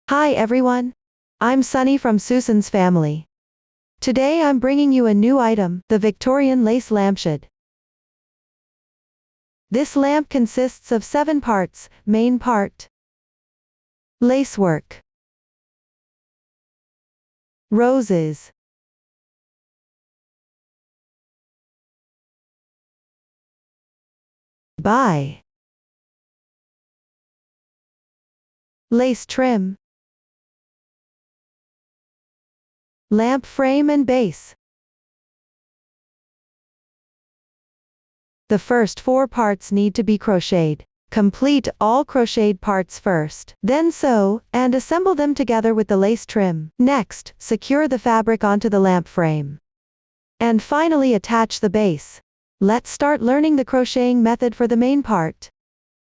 Hi everyone. I'm Sunny from Susan's family. Today I'm bringing you a new item, the Victorian lace lampshade. This lamp consists of 7 parts. Main part: lacework, roses, by, lace trim, lamp frame and base. The first 4 parts need to be crocheted. Complete all crocheted parts first, then sew and assemble them together with the lace trim. Next, secure the fabric onto the lamp frame. And finally attach the base. Let's start learning the crocheting method for the main part.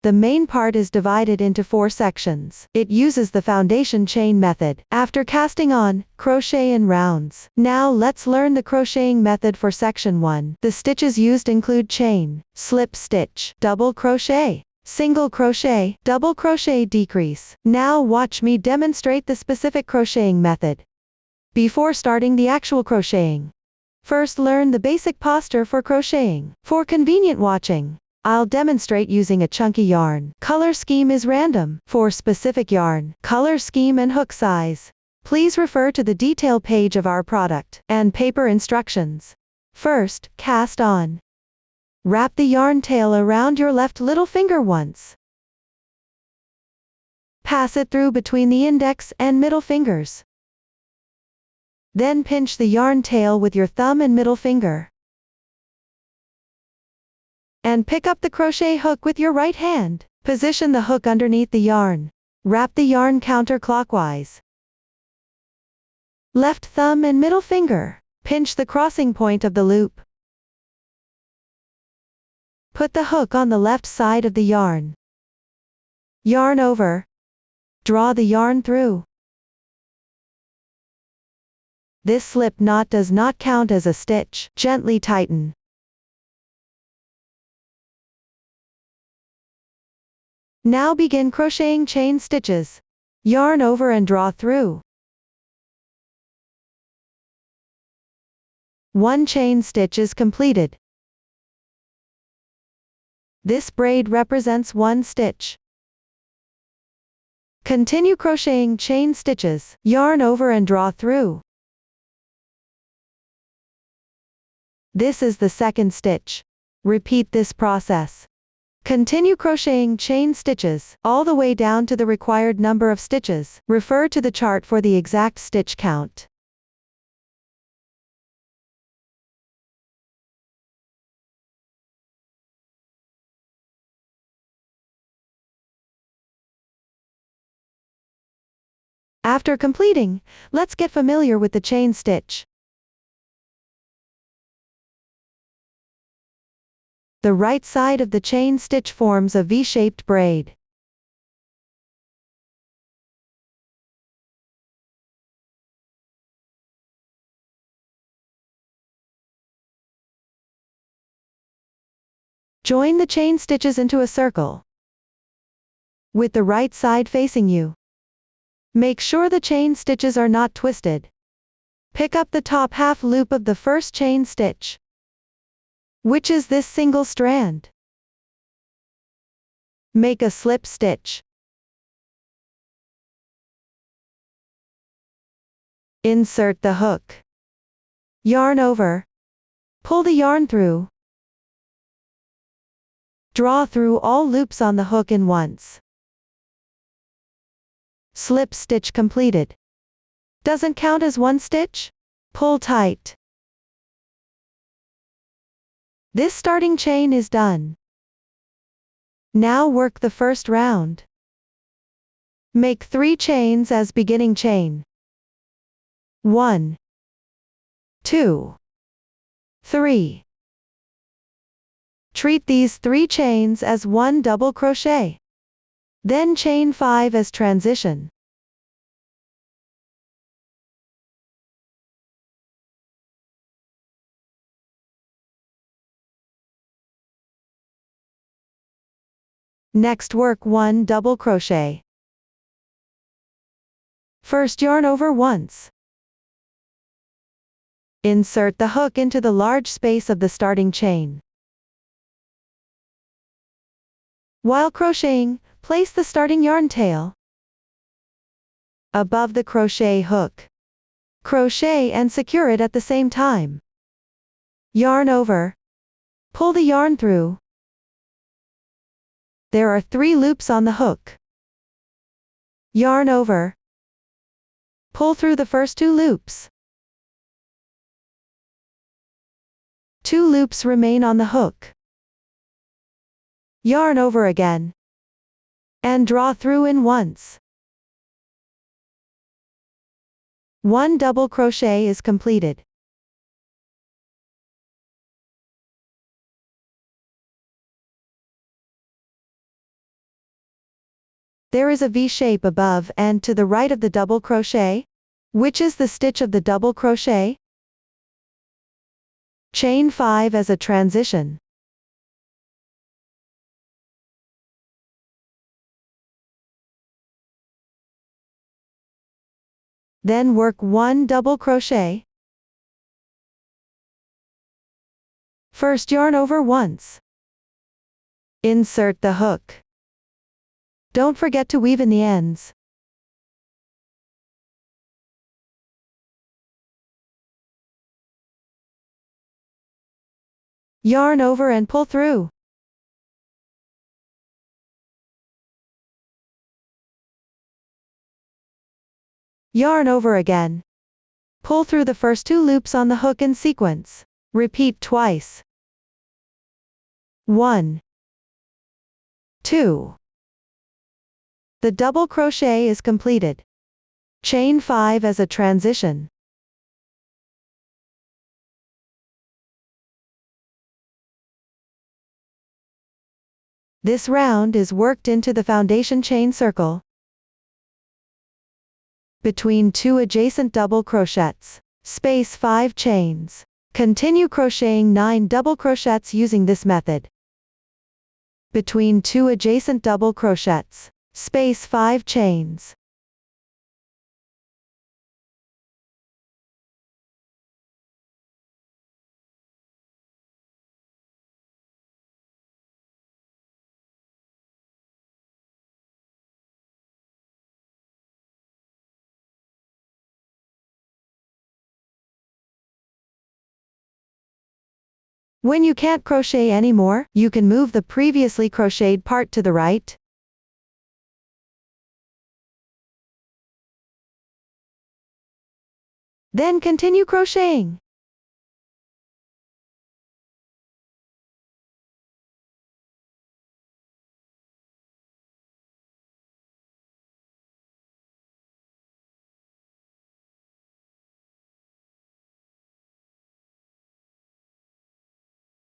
The main part is divided into 4 sections. It uses the foundation chain method. After casting on, crochet in rounds. Now let's learn the crocheting method for section 1. The stitches used include chain, slip stitch, double crochet, single crochet, double crochet, decrease. Now watch me demonstrate the specific crocheting method. Before starting the actual crocheting, first learn the basic posture for crocheting. For convenient watching, I'll demonstrate using a chunky yarn. Color scheme is random. For specific yarn, color scheme and hook size, please refer to the detail page of our product and paper instructions. First, cast on. Wrap the yarn tail around your left little finger once. Pass it through between the index and middle fingers. Then pinch the yarn tail with your thumb and middle finger. And pick up the crochet hook with your right hand. Position the hook underneath the yarn. Wrap the yarn counterclockwise. Left thumb and middle finger. Pinch the crossing point of the loop. Put the hook on the left side of the yarn. Yarn over. Draw the yarn through. This slip knot does not count as a stitch. Gently tighten. Now begin crocheting chain stitches. Yarn over and draw through. 1 chain stitch is completed. This braid represents 1 stitch. Continue crocheting chain stitches. Yarn over and draw through. This is the 2nd stitch. Repeat this process. Continue crocheting chain stitches all the way down to the required number of stitches. Refer to the chart for the exact stitch count. After completing, let's get familiar with the chain stitch. The right side of the chain stitch forms a V-shaped braid. Join the chain stitches into a circle, with the right side facing you. Make sure the chain stitches are not twisted. Pick up the top half loop of the first chain stitch, which is this single strand. Make a slip stitch. Insert the hook. Yarn over. Pull the yarn through. Draw through all loops on the hook in once. Slip stitch completed. Doesn't count as 1 stitch? Pull tight. This starting chain is done. Now work the first round. Make 3 chains as beginning chain. 1, 2, 3. Treat these 3 chains as 1 double crochet. Then chain 5 as transition. Next work 1 double crochet. First yarn over once. Insert the hook into the large space of the starting chain. While crocheting, place the starting yarn tail above the crochet hook. Crochet and secure it at the same time. Yarn over. Pull the yarn through. There are 3 loops on the hook. Yarn over. Pull through the first 2 loops. 2 loops remain on the hook. Yarn over again. And draw through in once. 1 double crochet is completed. There is a V shape above and to the right of the double crochet. Which is the stitch of the double crochet? Chain 5 as a transition. Then work 1 double crochet. First yarn over once. Insert the hook. Don't forget to weave in the ends. Yarn over and pull through. Yarn over again. Pull through the first 2 loops on the hook in sequence. Repeat twice. 1, 2. The double crochet is completed. Chain 5 as a transition. This round is worked into the foundation chain circle between 2 adjacent double crochets. Space 5 chains. Continue crocheting 9 double crochets using this method. Between 2 adjacent double crochets. Space 5 chains. When you can't crochet anymore, you can move the previously crocheted part to the right. Then continue crocheting.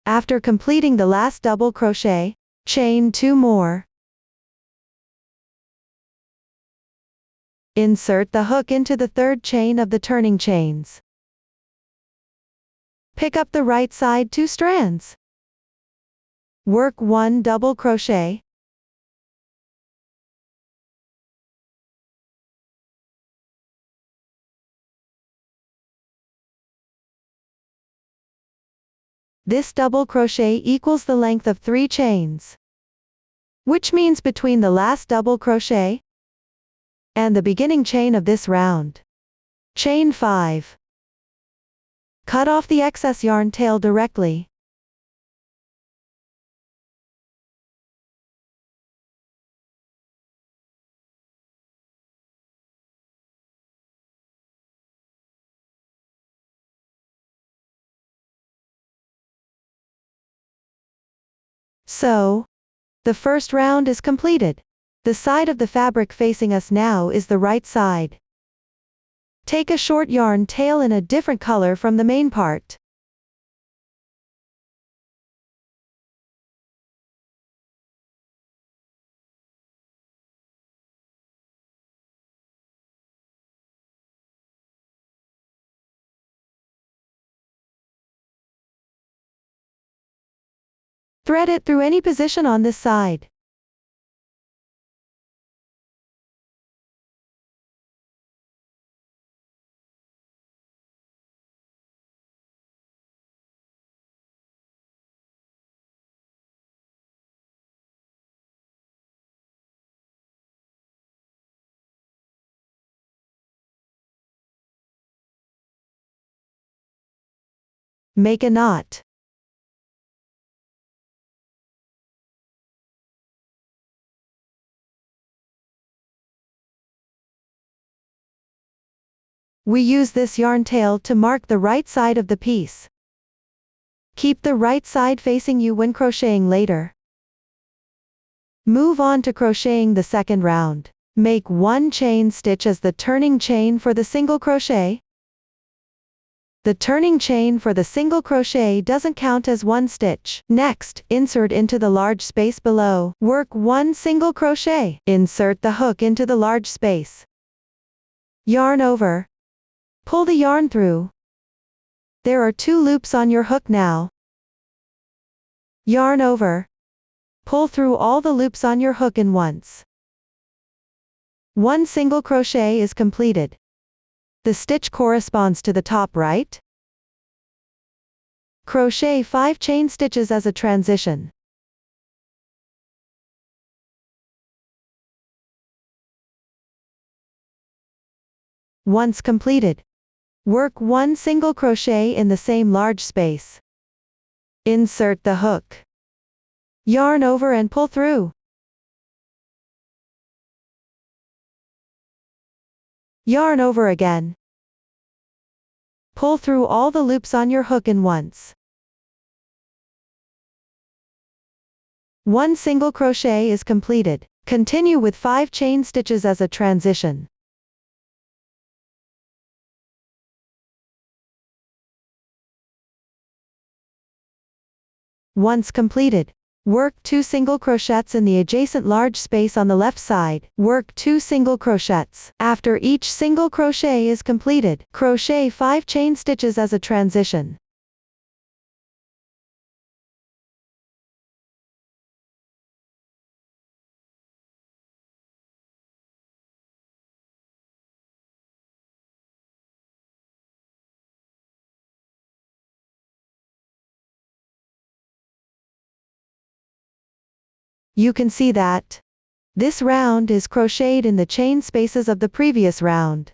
After completing the last double crochet, chain 2 more. Insert the hook into the 3rd chain of the turning chains. Pick up the right side 2 strands. Work 1 double crochet. This double crochet equals the length of 3 chains, which means between the last double crochet and the beginning chain of this round. Chain 5. Cut off the excess yarn tail directly. So, the first round is completed. The side of the fabric facing us now is the right side. Take a short yarn tail in a different color from the main part. Thread it through any position on this side. Make a knot. We use this yarn tail to mark the right side of the piece. Keep the right side facing you when crocheting later. Move on to crocheting the second round. Make 1 chain stitch as the turning chain for the single crochet. The turning chain for the single crochet doesn't count as 1 stitch. Next, insert into the large space below. Work 1 single crochet. Insert the hook into the large space. Yarn over. Pull the yarn through. There are 2 loops on your hook now. Yarn over. Pull through all the loops on your hook in once. 1 single crochet is completed. The stitch corresponds to the top right. Crochet 5 chain stitches as a transition. Once completed, work 1 single crochet in the same large space. Insert the hook. Yarn over and pull through. Yarn over again. Pull through all the loops on your hook in once. 1 single crochet is completed. Continue with 5 chain stitches as a transition. Once completed, work 2 single crochets in the adjacent large space on the left side. Work 2 single crochets. After each single crochet is completed, crochet 5 chain stitches as a transition. You can see that this round is crocheted in the chain spaces of the previous round.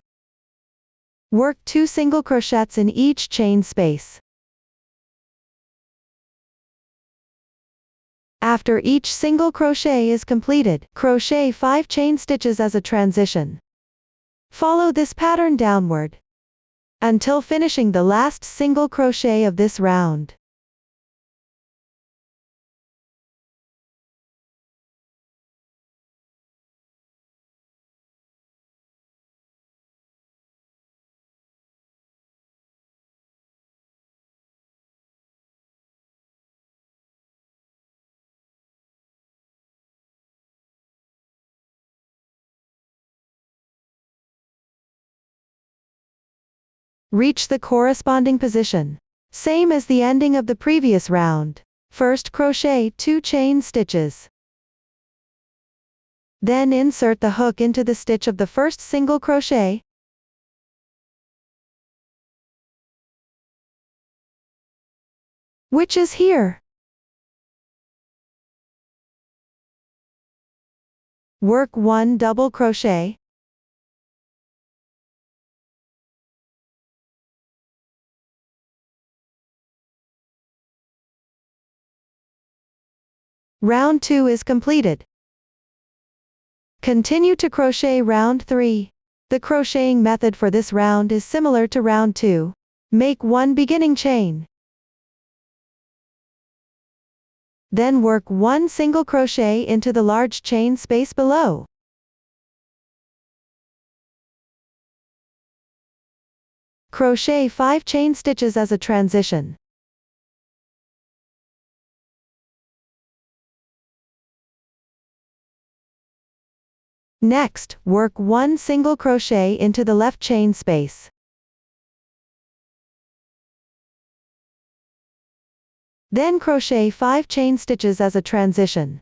Work 2 single crochets in each chain space. After each single crochet is completed, crochet 5 chain stitches as a transition. Follow this pattern downward until finishing the last single crochet of this round. Reach the corresponding position. Same as the ending of the previous round. First crochet 2 chain stitches. Then insert the hook into the stitch of the first single crochet. Which is here. Work 1 double crochet. Round 2 is completed. Continue to crochet round 3. The crocheting method for this round is similar to round 2. Make 1 beginning chain. Then work 1 single crochet into the large chain space below. Crochet 5 chain stitches as a transition. Next, work 1 single crochet into the left chain space. Then crochet 5 chain stitches as a transition.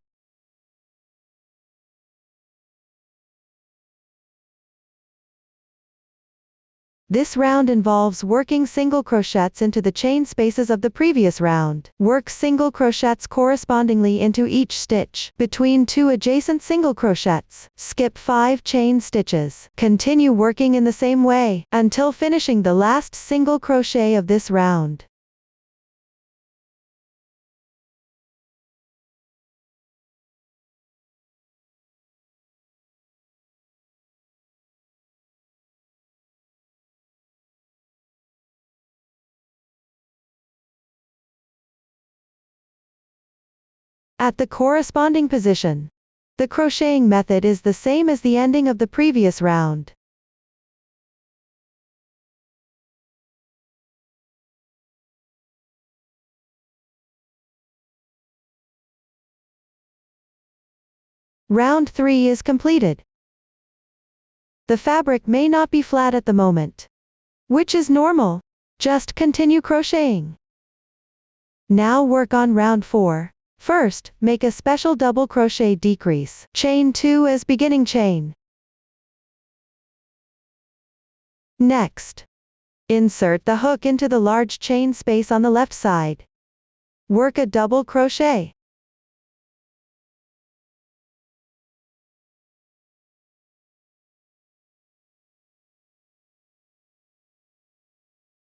This round involves working single crochets into the chain spaces of the previous round. Work single crochets correspondingly into each stitch. Between 2 adjacent single crochets, skip 5 chain stitches. Continue working in the same way until finishing the last single crochet of this round. at the corresponding position. The crocheting method is the same as the ending of the previous round. Round 3 is completed. The fabric may not be flat at the moment, which is normal. Just continue crocheting. Now work on round 4. First, make a special double crochet decrease. Chain 2 as beginning chain. Next, insert the hook into the large chain space on the left side. Work a double crochet.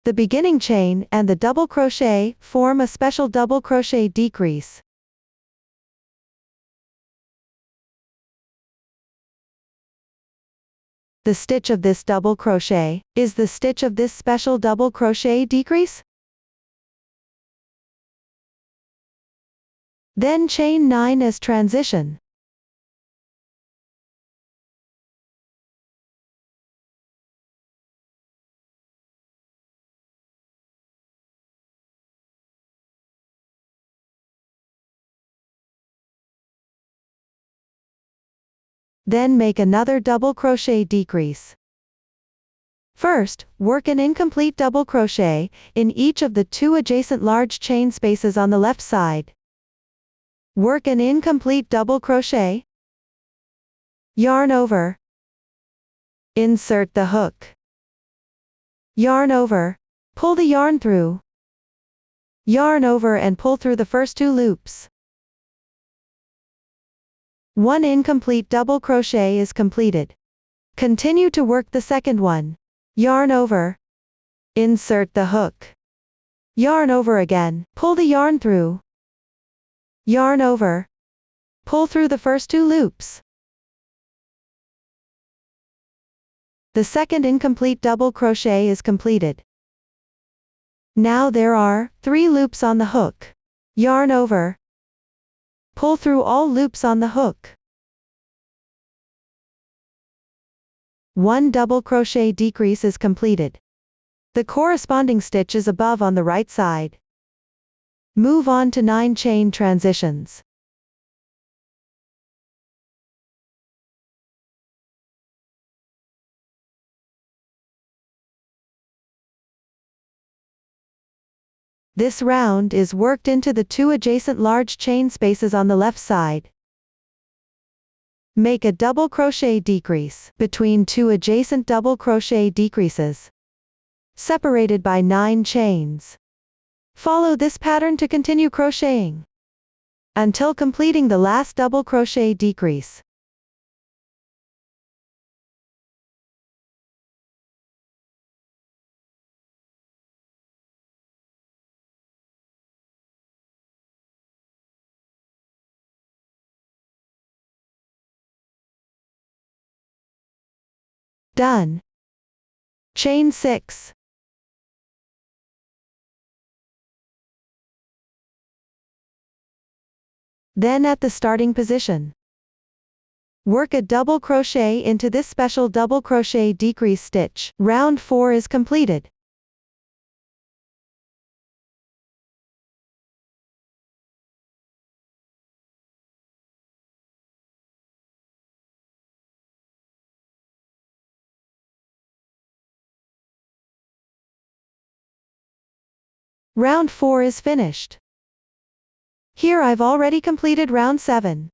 The beginning chain and the double crochet form a special double crochet decrease. The stitch of this double crochet is the stitch of this special double crochet decrease. Then chain 9 as transition. Then make another double crochet decrease. First, work an incomplete double crochet in each of the 2 adjacent large chain spaces on the left side. Work an incomplete double crochet. Yarn over. Insert the hook. Yarn over. Pull the yarn through. Yarn over and pull through the first 2 loops. 1 incomplete double crochet is completed. Continue to work the second one. Yarn over. Insert the hook. Yarn over again. Pull the yarn through. Yarn over. Pull through the first 2 loops. The second incomplete double crochet is completed. Now there are 3 loops on the hook. Yarn over. Pull through all loops on the hook. 1 double crochet decrease is completed. The corresponding stitch is above on the right side. Move on to 9 chain transitions. This round is worked into the 2 adjacent large chain spaces on the left side. Make a double crochet decrease between 2 adjacent double crochet decreases, separated by 9 chains. Follow this pattern to continue crocheting until completing the last double crochet decrease. Done. Chain 6. Then at the starting position, work a double crochet into this special double crochet decrease stitch. Round 4 is completed. Round 4 is finished. Here I've already completed round 7.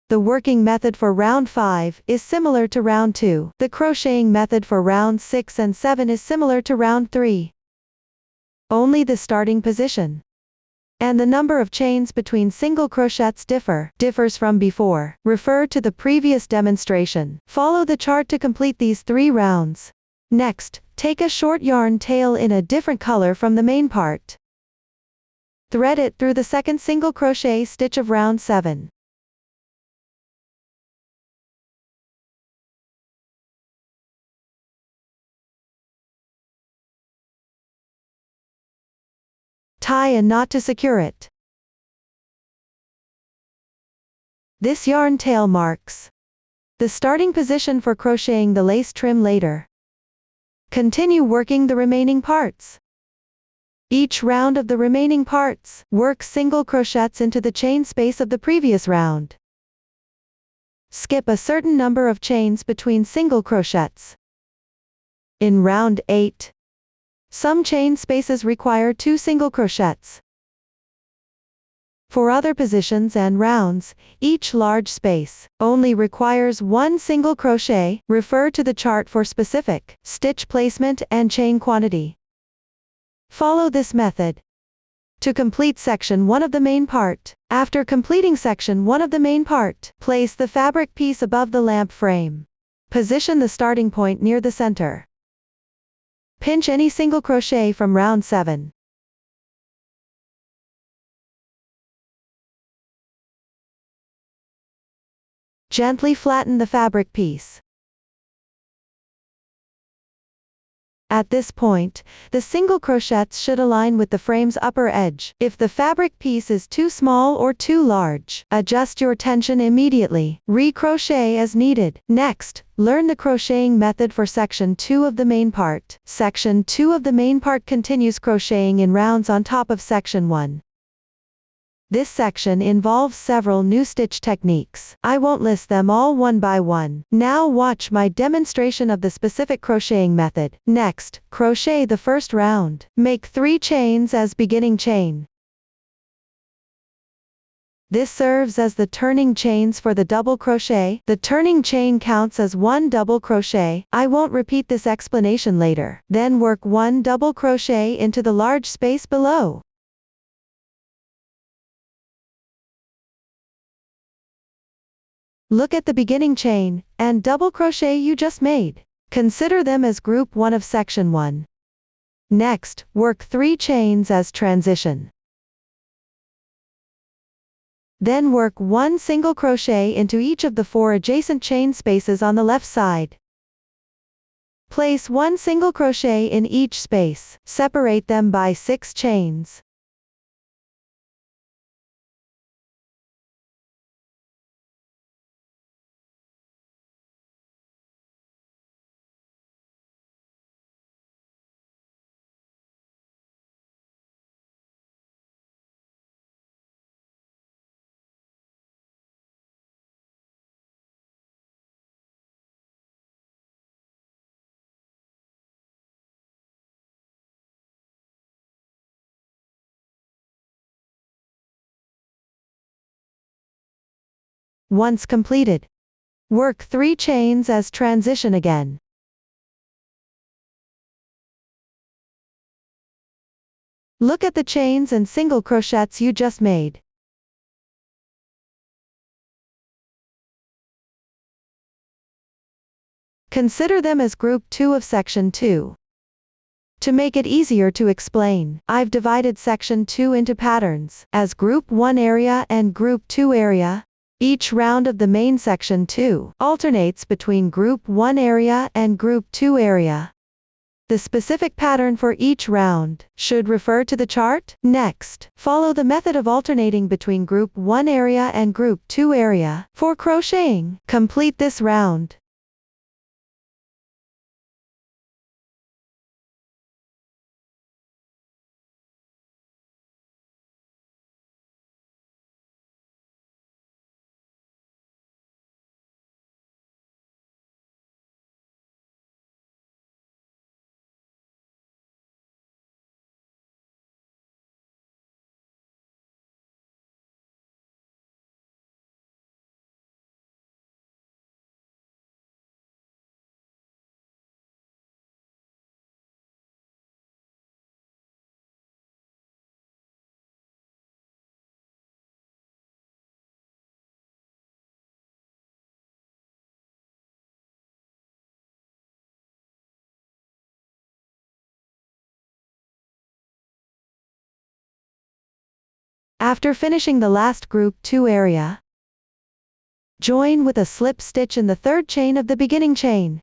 The working method for round 5 is similar to round 2. The crocheting method for round 6 and 7 is similar to round 3. Only the starting position and the number of chains between single crochets differs from before. Refer to the previous demonstration. Follow the chart to complete these 3 rounds. Next, take a short yarn tail in a different color from the main part. Thread it through the second single crochet stitch of round 7. Tie a knot to secure it. This yarn tail marks the starting position for crocheting the lace trim later. Continue working the remaining parts. Each round of the remaining parts, work single crochets into the chain space of the previous round. Skip a certain number of chains between single crochets. In round 8, some chain spaces require 2 single crochets. For other positions and rounds, each large space only requires 1 single crochet. Refer to the chart for specific stitch placement and chain quantity. Follow this method to complete section 1 of the main part. After completing section 1 of the main part, place the fabric piece above the lamp frame. Position the starting point near the center. Pinch any single crochet from round 7. Gently flatten the fabric piece. At this point, the single crochets should align with the frame's upper edge. If the fabric piece is too small or too large, adjust your tension immediately. Recrochet as needed. Next, learn the crocheting method for section 2 of the main part. Section 2 of the main part continues crocheting in rounds on top of section 1. This section involves several new stitch techniques. I won't list them all one by one. Now watch my demonstration of the specific crocheting method. Next, crochet the first round. Make 3 chains as beginning chain. This serves as the turning chains for the double crochet. The turning chain counts as 1 double crochet. I won't repeat this explanation later. Then work 1 double crochet into the large space below. Look at the beginning chain and double crochet you just made. Consider them as group 1 of section 1. Next, work 3 chains as transition. Then work 1 single crochet into each of the 4 adjacent chain spaces on the left side. Place 1 single crochet in each space. Separate them by 6 chains. Once completed, work 3 chains as transition again. Look at the chains and single crochets you just made. Consider them as group 2 of section 2. To make it easier to explain, I've divided section 2 into patterns as group 1 area and group 2 area. Each round of the main section 2 alternates between group 1 area and group 2 area. The specific pattern for each round should refer to the chart. Next, follow the method of alternating between group 1 area and group 2 area. For crocheting, complete this round. After finishing the last group 2 area, join with a slip stitch in the 3rd chain of the beginning chain.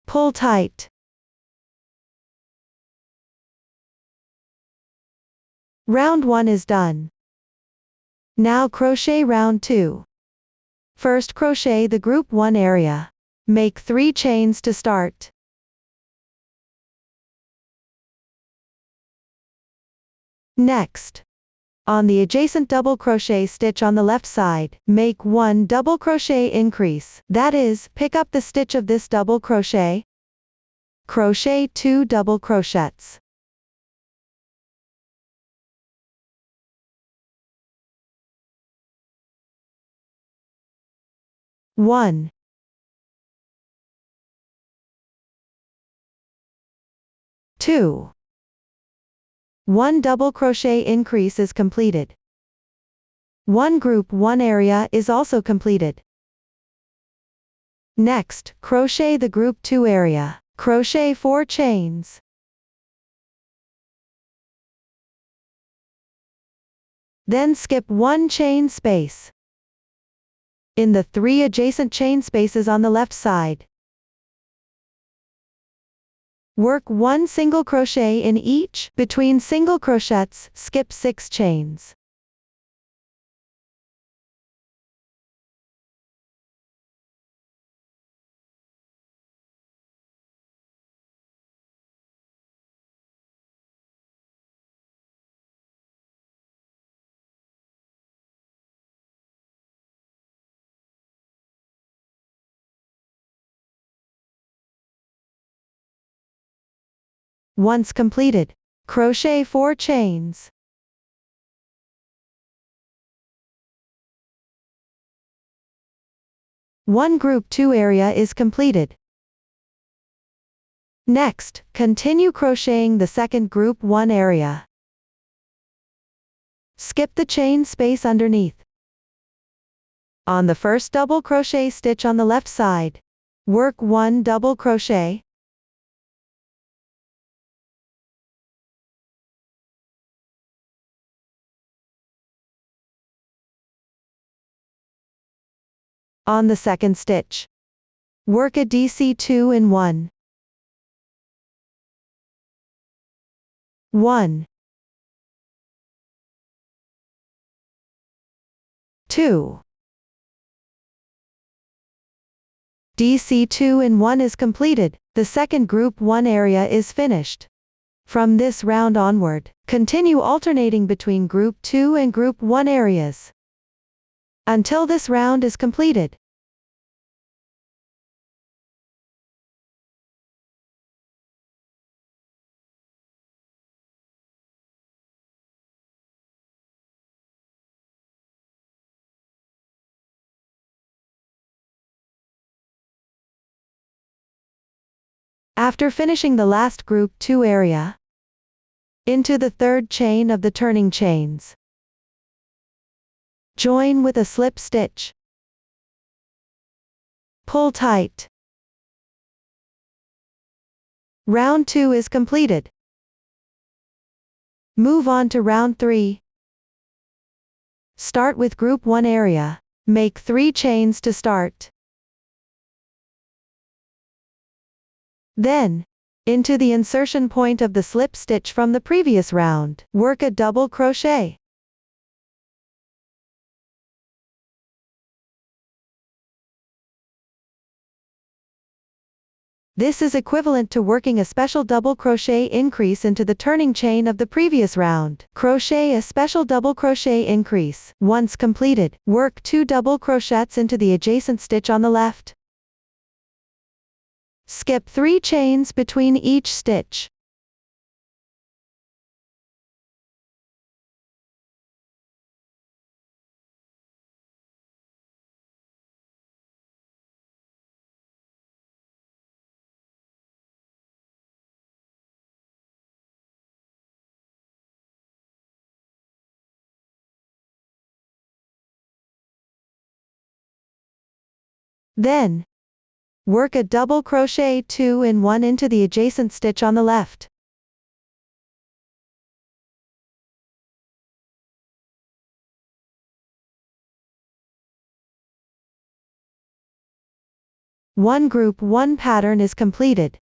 Pull tight. Round 1 is done. Now crochet round 2. First crochet the group 1 area. Make 3 chains to start. Next, on the adjacent double crochet stitch on the left side, make 1 double crochet increase. That is, pick up the stitch of this double crochet. Crochet 2 double crochets. One, 2. 1 double crochet increase is completed. 1 group 1 area is also completed. Next, crochet the group 2 area. Crochet 4 chains. Then skip 1 chain space. In the 3 adjacent chain spaces on the left side, work 1 single crochet in each. Between single crochets, skip 6 chains. Once completed, crochet 4 chains. One group 2 area is completed. Next, continue crocheting the second group 1 area. Skip the chain space underneath. On the first double crochet stitch on the left side, work 1 double crochet. On the second stitch, work a DC2 in 1. 1, 2. DC2 in 1 is completed, the second group 1 area is finished. From this round onward, continue alternating between group 2 and group 1 areas until this round is completed. After finishing the last group 2 area, into the third chain of the turning chains, join with a slip stitch. Pull tight. Round 2 is completed. Move on to round 3. Start with group 1 area. Make 3 chains to start. Then, into the insertion point of the slip stitch from the previous round, work a double crochet. This is equivalent to working a special double crochet increase into the turning chain of the previous round. Crochet a special double crochet increase. Once completed, work 2 double crochets into the adjacent stitch on the left. Skip 3 chains between each stitch. Then, work a double crochet 2 in 1 into the adjacent stitch on the left. One group 1 pattern is completed.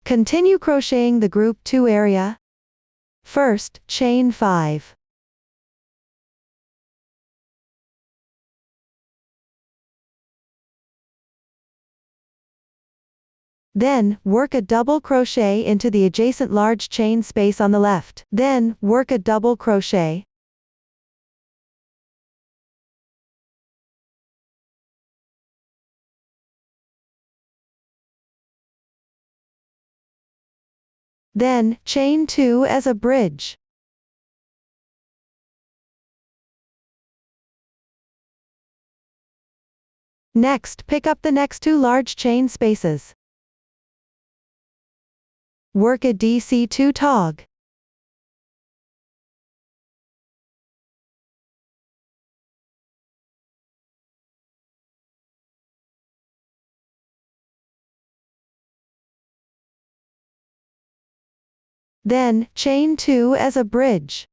Continue crocheting the group 2 area. First, chain 5. Then, work a double crochet into the adjacent large chain space on the left. Then, work a double crochet. Then, chain 2 as a bridge. Next, pick up the next 2 large chain spaces. Work a DC2 tog. Then, chain 2 as a bridge.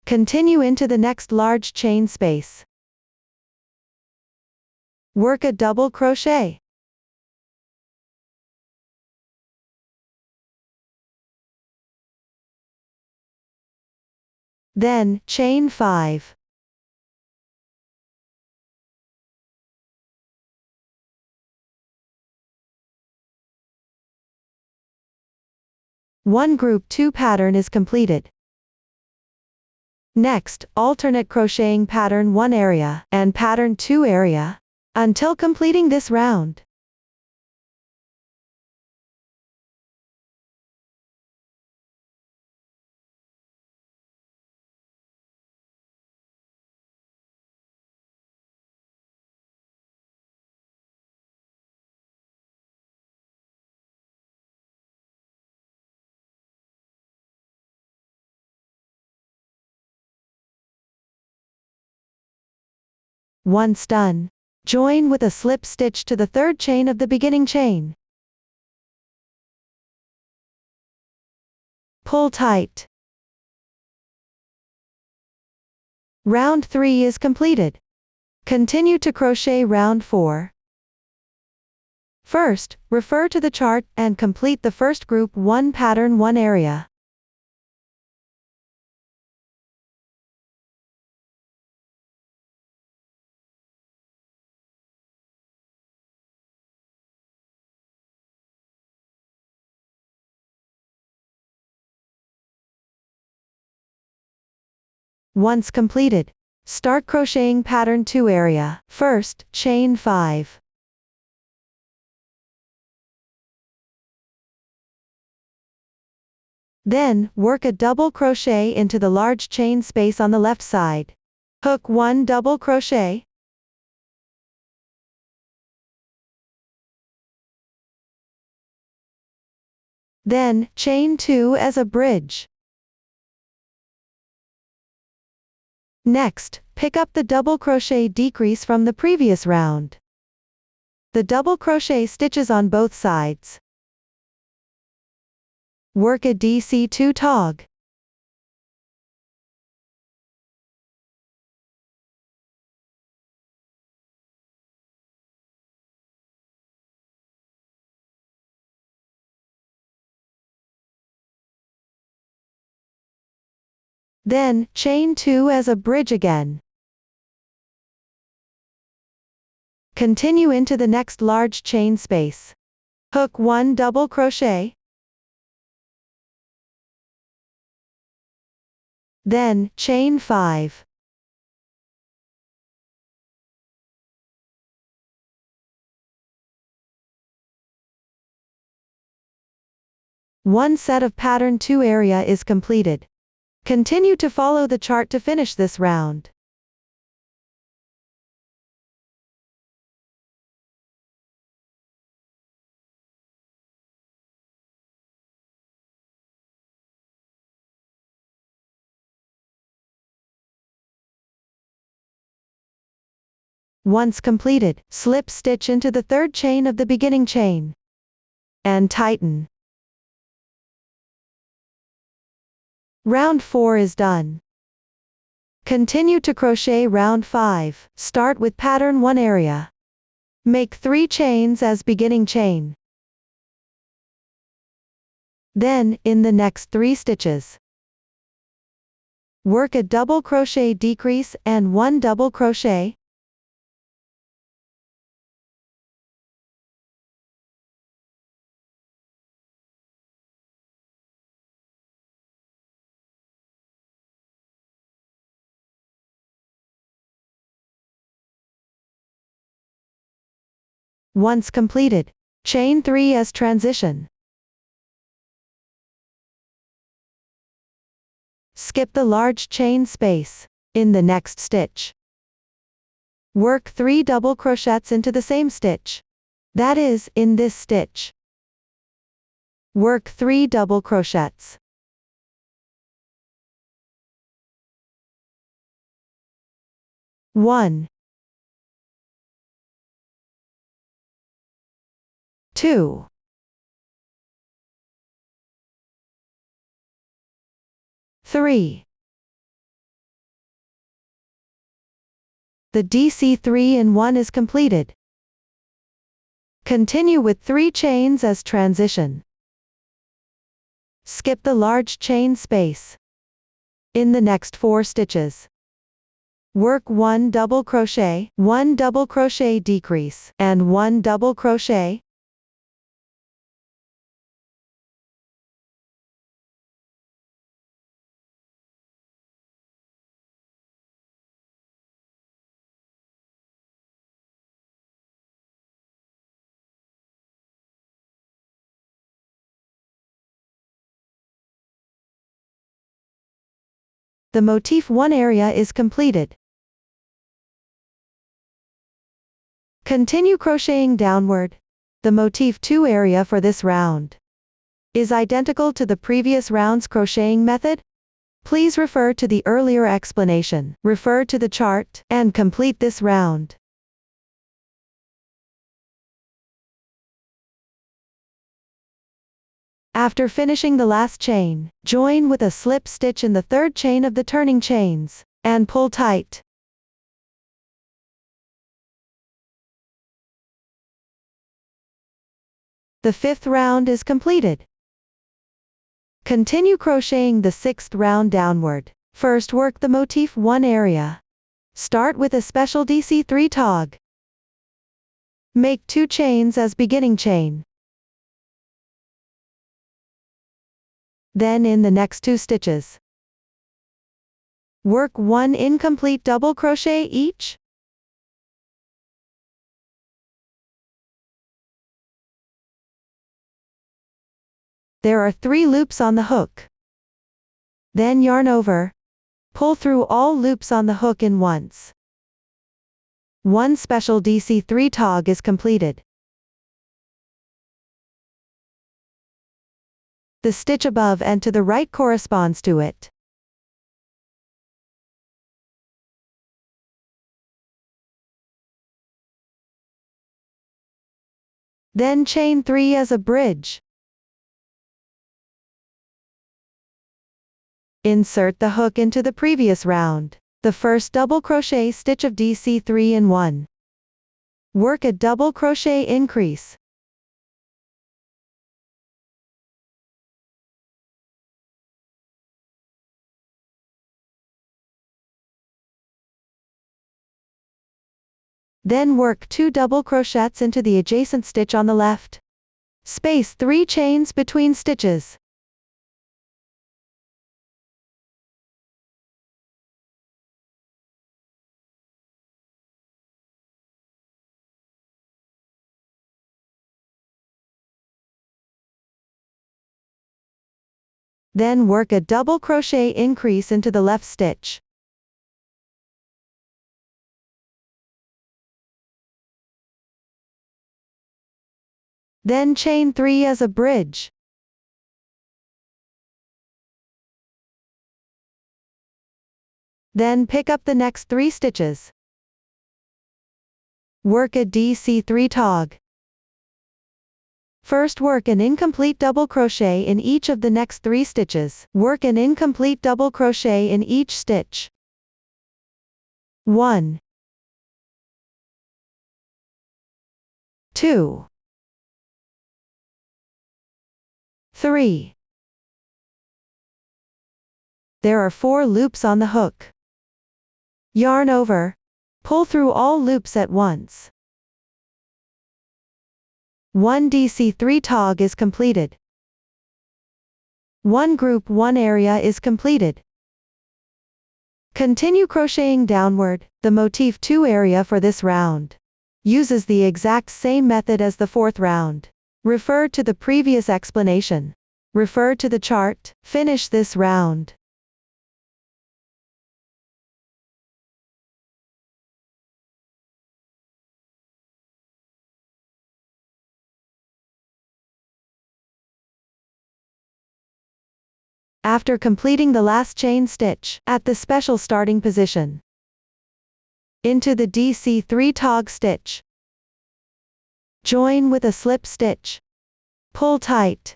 Continue into the next large chain space. Work a double crochet. Then, chain 5. One group 2 pattern is completed. Next, alternate crocheting pattern 1 area and pattern 2 area until completing this round. Once done, join with a slip stitch to the third chain of the beginning chain. Pull tight. Round 3 is completed. Continue to crochet round 4. First, refer to the chart and complete the first group 1 pattern 1 area. Once completed, start crocheting pattern 2 area. First, chain 5. Then, work a double crochet into the large chain space on the left side. Hook 1 double crochet. Then, chain 2 as a bridge. Next, pick up the double crochet decrease from the previous round. The double crochet stitches on both sides. Work a DC2 tog. Then, chain 2 as a bridge again. Continue into the next large chain space. Hook 1 double crochet. Then, chain 5. One set of pattern 2 area is completed. Continue to follow the chart to finish this round. Once completed, slip stitch into the third chain of the beginning chain and tighten. Round 4 is done. Continue to crochet round 5. Start with pattern 1 area. Make 3 chains as beginning chain. Then, in the next 3 stitches, work a double crochet decrease and 1 double crochet. Once completed, chain 3 as transition. Skip the large chain space. In the next stitch, work 3 double crochets into the same stitch. That is, in this stitch, work 3 double crochets. One, 2, 3. The DC 3-in-1 is completed. Continue with 3 chains as transition. Skip the large chain space. In the next 4 stitches, work 1 double crochet, 1 double crochet decrease, and 1 double crochet. The motif 1 area is completed. Continue crocheting downward. The motif 2 area for this round is identical to the previous round's crocheting method. Please refer to the earlier explanation, refer to the chart, and complete this round. After finishing the last chain, join with a slip stitch in the 3rd chain of the turning chains, and pull tight. The 5th round is completed. Continue crocheting the 6th round downward. First work the motif 1 area. Start with a special DC3 tog. Make 2 chains as beginning chain. Then in the next 2 stitches, work 1 incomplete double crochet each. There are 3 loops on the hook. Then yarn over. Pull through all loops on the hook in once. 1 special DC3 tog is completed. The stitch above and to the right corresponds to it. Then chain 3 as a bridge. Insert the hook into the previous round. The first double crochet stitch of DC 3-in-1. Work a double crochet increase. Then work 2 double crochets into the adjacent stitch on the left. Space 3 chains between stitches. Then work a double crochet increase into the left stitch. Then chain 3 as a bridge. Then pick up the next 3 stitches. Work a DC3 tog. First work an incomplete double crochet in each of the next 3 stitches. Work an incomplete double crochet in each stitch. 1, 2, 3. There are 4 loops on the hook. Yarn over. Pull through all loops at once. 1 DC3 tog is completed. 1 group 1 area is completed. Continue crocheting downward. The motif 2 area for this round uses the exact same method as the 4th round. Refer to the previous explanation. Refer to the chart. Finish this round. After completing the last chain stitch, at the special starting position, into the DC3 tog stitch, join with a slip stitch, pull tight.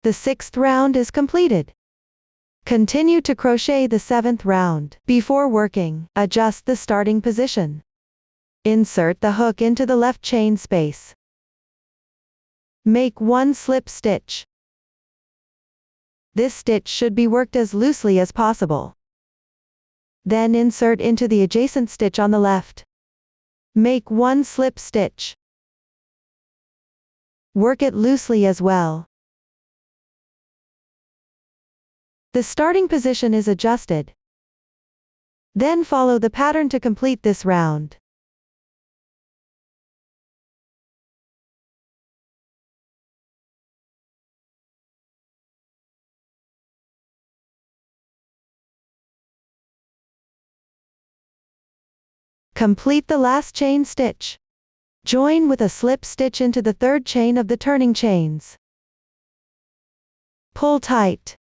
The 6th round is completed. Continue to crochet the 7th round. Before working, adjust the starting position. Insert the hook into the left chain space. Make 1 slip stitch. This stitch should be worked as loosely as possible. Then insert into the adjacent stitch on the left. Make 1 slip stitch. Work it loosely as well. The starting position is adjusted. Then follow the pattern to complete this round. Complete the last chain stitch. Join with a slip stitch into the 3rd chain of the turning chains. Pull tight.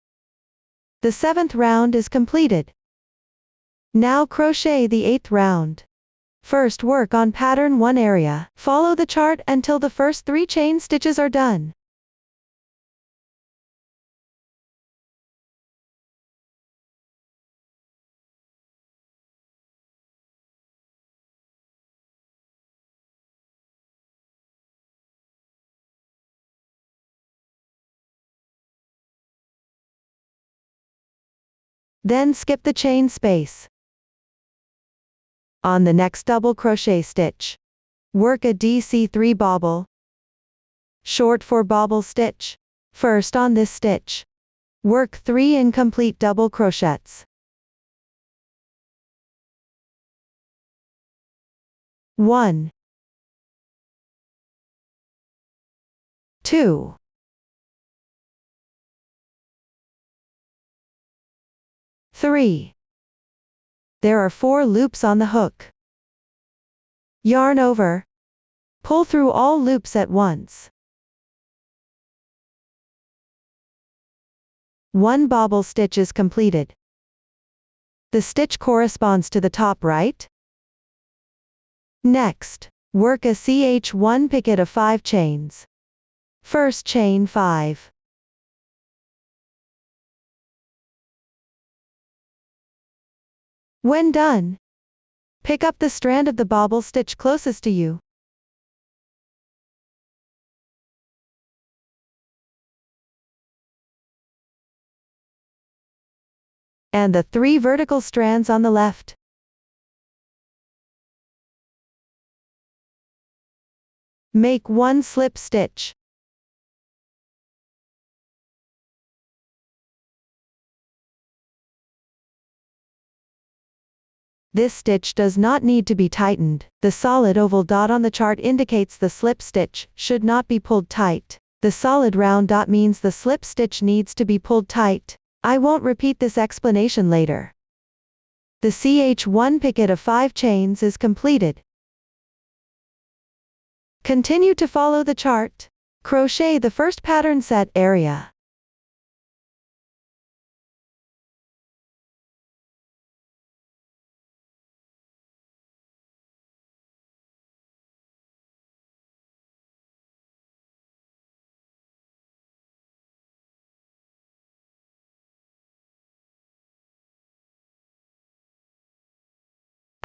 The 7th round is completed. Now crochet the 8th round. First work on pattern 1 area. Follow the chart until the first 3 chain stitches are done. Then skip the chain space. On the next double crochet stitch, work a DC3 bobble. Short for bobble stitch. First on this stitch, work 3 incomplete double crochets. 1, 2, 3. There are 4 loops on the hook. Yarn over. Pull through all loops at once. 1 bobble stitch is completed. The stitch corresponds to the top right. Next, work a CH1 picket of 5 chains. First chain 5. When done, pick up the strand of the bobble stitch closest to you. And the 3 vertical strands on the left. Make 1 slip stitch. This stitch does not need to be tightened. The solid oval dot on the chart indicates the slip stitch should not be pulled tight. The solid round dot means the slip stitch needs to be pulled tight. I won't repeat this explanation later. The CH1 picket of 5 chains is completed. Continue to follow the chart. Crochet the first pattern set area.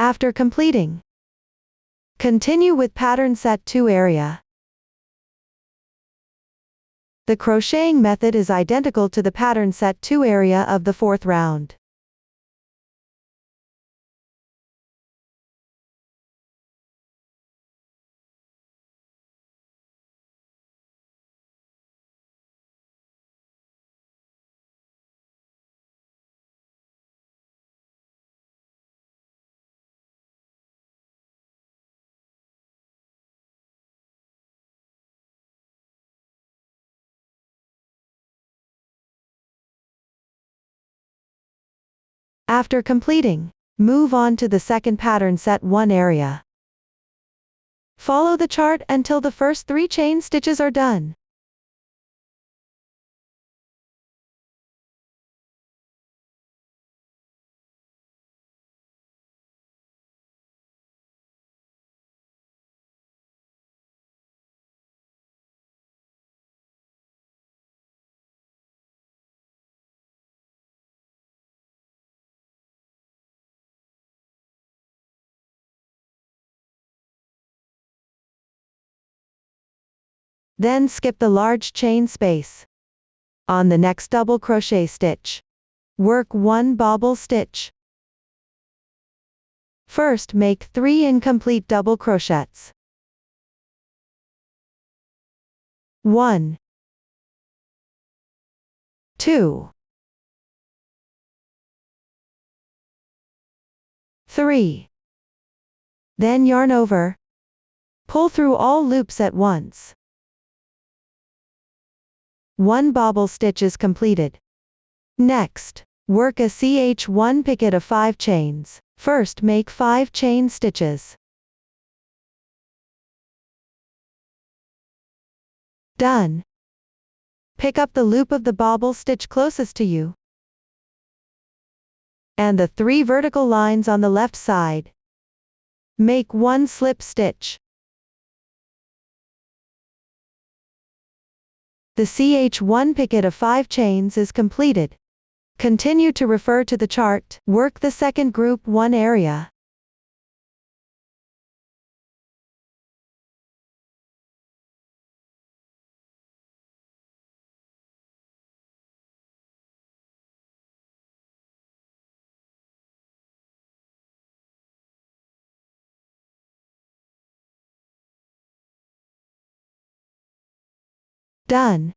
After completing, Continue with pattern set 2 area. The crocheting method is identical to the pattern set 2 area of the 4th round. After completing, move on to the second pattern set 1 area. Follow the chart until the first 3 chain stitches are done. Then skip the large chain space. On the next double crochet stitch, work 1 bobble stitch. First make 3 incomplete double crochets. 1, 2, 3. Then yarn over. Pull through all loops at once. 1 bobble stitch is completed. Next, work a CH1 picket of 5 chains. First make 5 chain stitches. Done. Pick up the loop of the bobble stitch closest to you, and the 3 vertical lines on the left side. Make 1 slip stitch. The CH1 picket of 5 chains is completed. Continue to refer to the chart. Work the second group 1 area. Done.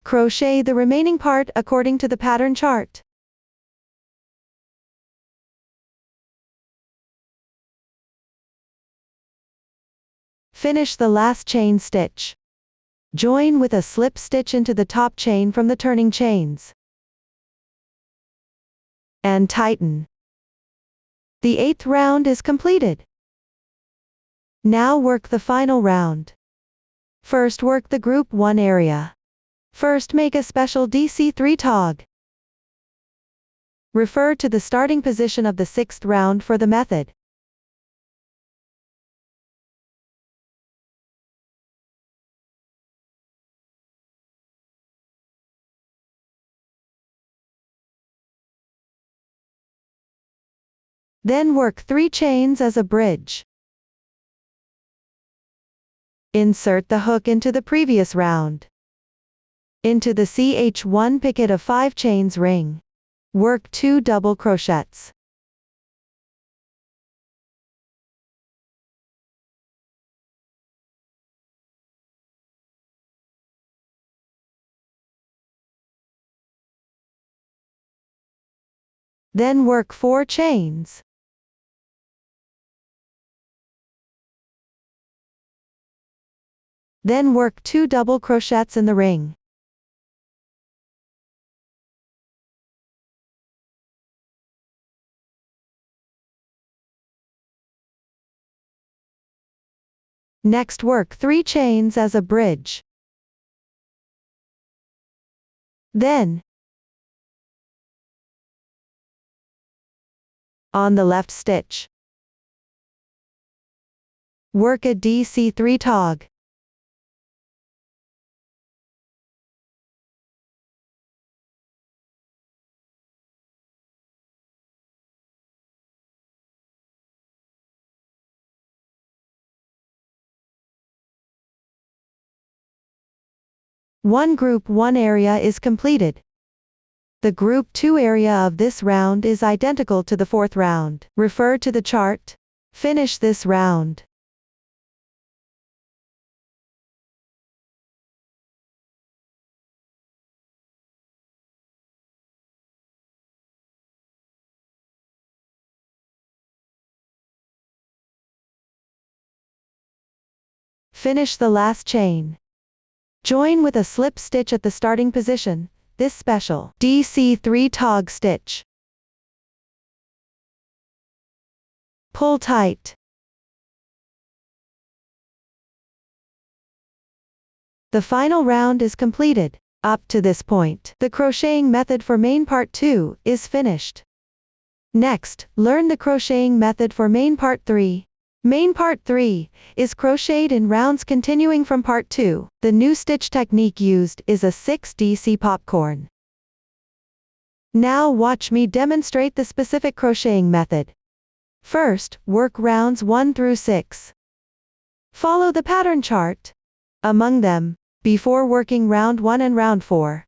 Crochet the remaining part according to the pattern chart. Finish the last chain stitch. Join with a slip stitch into the top chain from the turning chains. And tighten. The 8th round is completed. Now work the final round. First work the group 1 area. First make a special DC3 tog. Refer to the starting position of the 6th round for the method. Then work 3 chains as a bridge. Insert the hook into the previous round. Into the CH1 picket of 5 chains ring. Work 2 double crochets. Then work 4 chains. Then work 2 double crochets in the ring. Next work 3 chains as a bridge. Then, on the left stitch, work a DC3 tog. One group 1 area is completed. The group 2 area of this round is identical to the 4th round. Refer to the chart. Finish this round. Finish the last chain. Join with a slip stitch at the starting position, this special DC3 tog stitch. Pull tight. The final round is completed. Up to this point, the crocheting method for main part 2 is finished. Next, learn the crocheting method for main part 3. Main part 3 is crocheted in rounds continuing from part 2. The new stitch technique used is a 6 DC popcorn. Now watch me demonstrate the specific crocheting method. First, work rounds 1 through 6. Follow the pattern chart. Among them, before working round 1 and round 4,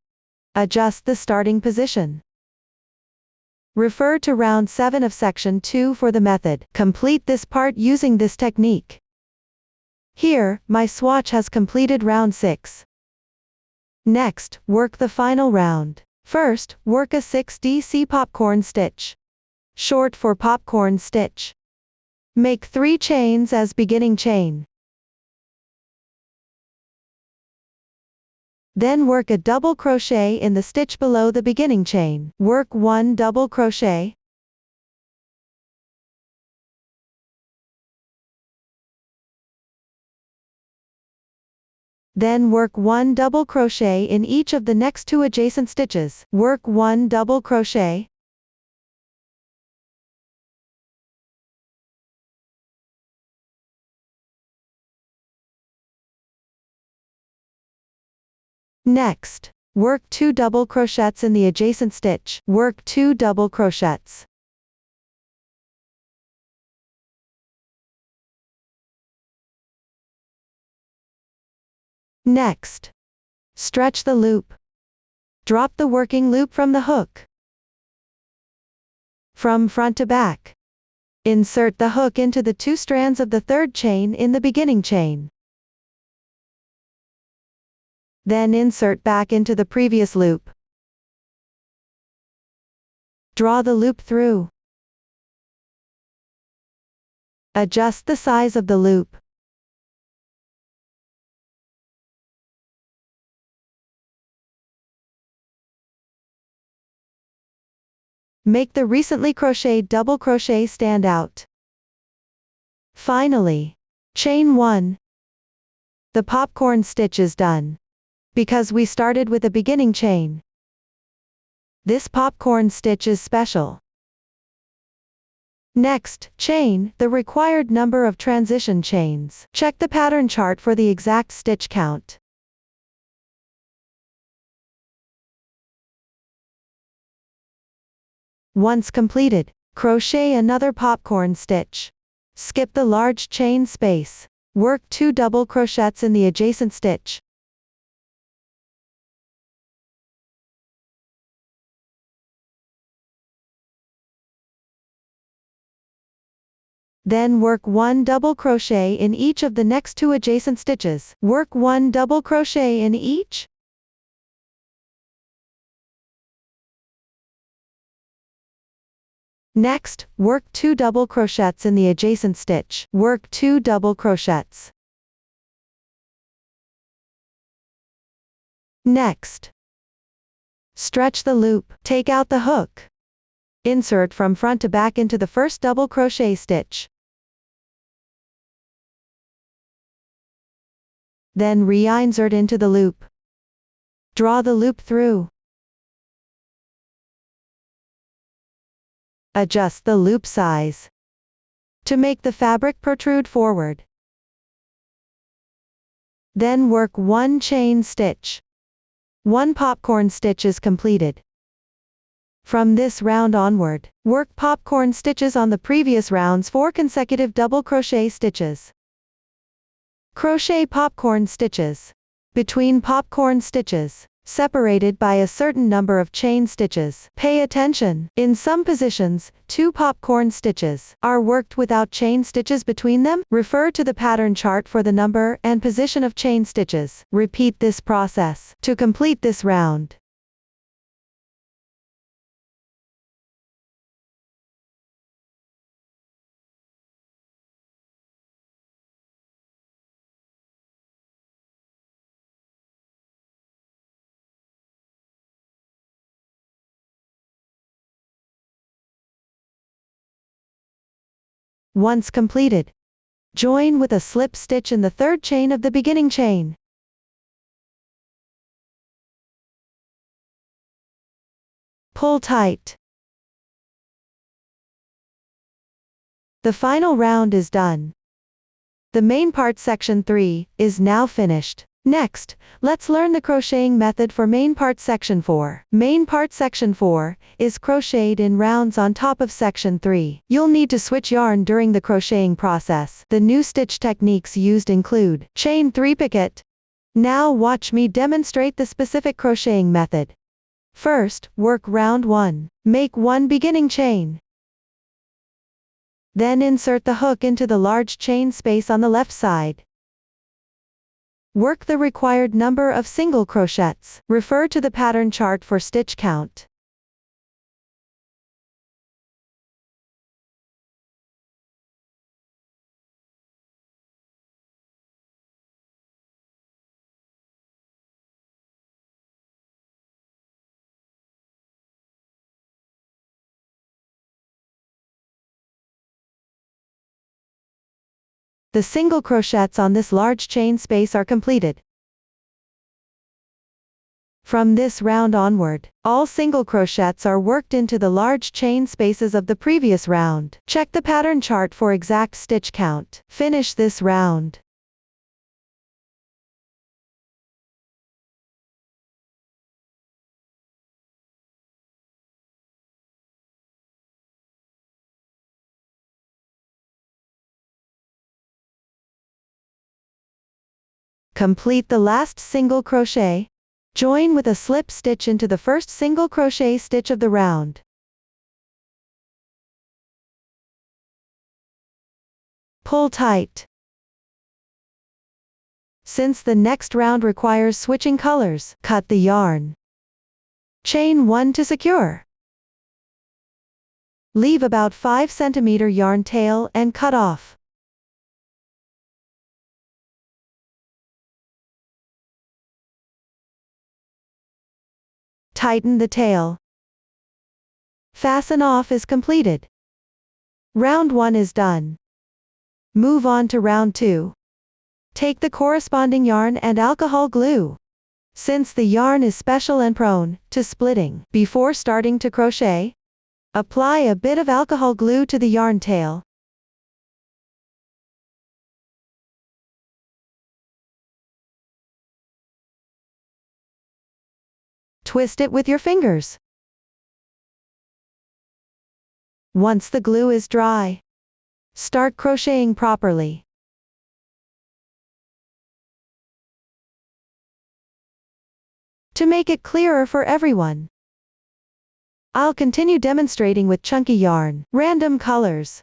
adjust the starting position. Refer to round 7 of section 2 for the method. Complete this part using this technique. Here, my swatch has completed round 6. Next, work the final round. First, work a 6 DC popcorn stitch. Short for popcorn stitch. Make 3 chains as beginning chain. Then work a double crochet in the stitch below the beginning chain. Work 1 double crochet. Then work 1 double crochet in each of the next 2 adjacent stitches. Work 1 double crochet. Next, work 2 double crochets in the adjacent stitch. Work 2 double crochets. Next, stretch the loop. Drop the working loop from the hook. From front to back, insert the hook into the 2 strands of the 3rd chain in the beginning chain. Then insert back into the previous loop. Draw the loop through. Adjust the size of the loop. Make the recently crocheted double crochet stand out. Finally, chain 1. The popcorn stitch is done. Because we started with a beginning chain. This popcorn stitch is special. Next, chain the required number of transition chains. Check the pattern chart for the exact stitch count. Once completed, crochet another popcorn stitch. Skip the large chain space. Work 2 double crochets in the adjacent stitch. Then work 1 double crochet in each of the next 2 adjacent stitches. Work 1 double crochet in each. Next, work 2 double crochets in the adjacent stitch. Work 2 double crochets. Next, stretch the loop. Take out the hook. Insert from front to back into the first double crochet stitch. Then reinsert into the loop. Draw the loop through. Adjust the loop size to make the fabric protrude forward. Then work 1 chain stitch. 1 popcorn stitch is completed. From this round onward, work popcorn stitches on the previous round's 4 consecutive double crochet stitches. Crochet popcorn stitches. between popcorn stitches, separated by a certain number of chain stitches. Pay attention. In some positions, 2 popcorn stitches are worked without chain stitches between them. Refer to the pattern chart for the number and position of chain stitches. Repeat this process to complete this round. Once completed, join with a slip stitch in the 3rd chain of the beginning chain. Pull tight. The final round is done. The main part section 3 is now finished. Next, let's learn the crocheting method for main part section 4. Main part section 4 is crocheted in rounds on top of section 3. You'll need to switch yarn during the crocheting process. The new stitch techniques used include chain 3 picket. Now watch me demonstrate the specific crocheting method. First, work round 1. Make 1 beginning chain. Then insert the hook into the large chain space on the left side. Work the required number of single crochets. Refer to the pattern chart for stitch count. The single crochets on this large chain space are completed. From this round onward, all single crochets are worked into the large chain spaces of the previous round. Check the pattern chart for exact stitch count. Finish this round. Complete the last single crochet. Join with a slip stitch into the first single crochet stitch of the round. Pull tight. Since the next round requires switching colors, cut the yarn. Chain 1 to secure. Leave about 5 cm yarn tail and cut off. Tighten the tail. Fasten off is completed. Round 1 is done. Move on to round 2. Take the corresponding yarn and alcohol glue. Since the yarn is special and prone to splitting, before starting to crochet, apply a bit of alcohol glue to the yarn tail. Twist it with your fingers. Once the glue is dry, start crocheting properly. To make it clearer for everyone, I'll continue demonstrating with chunky yarn, random colors.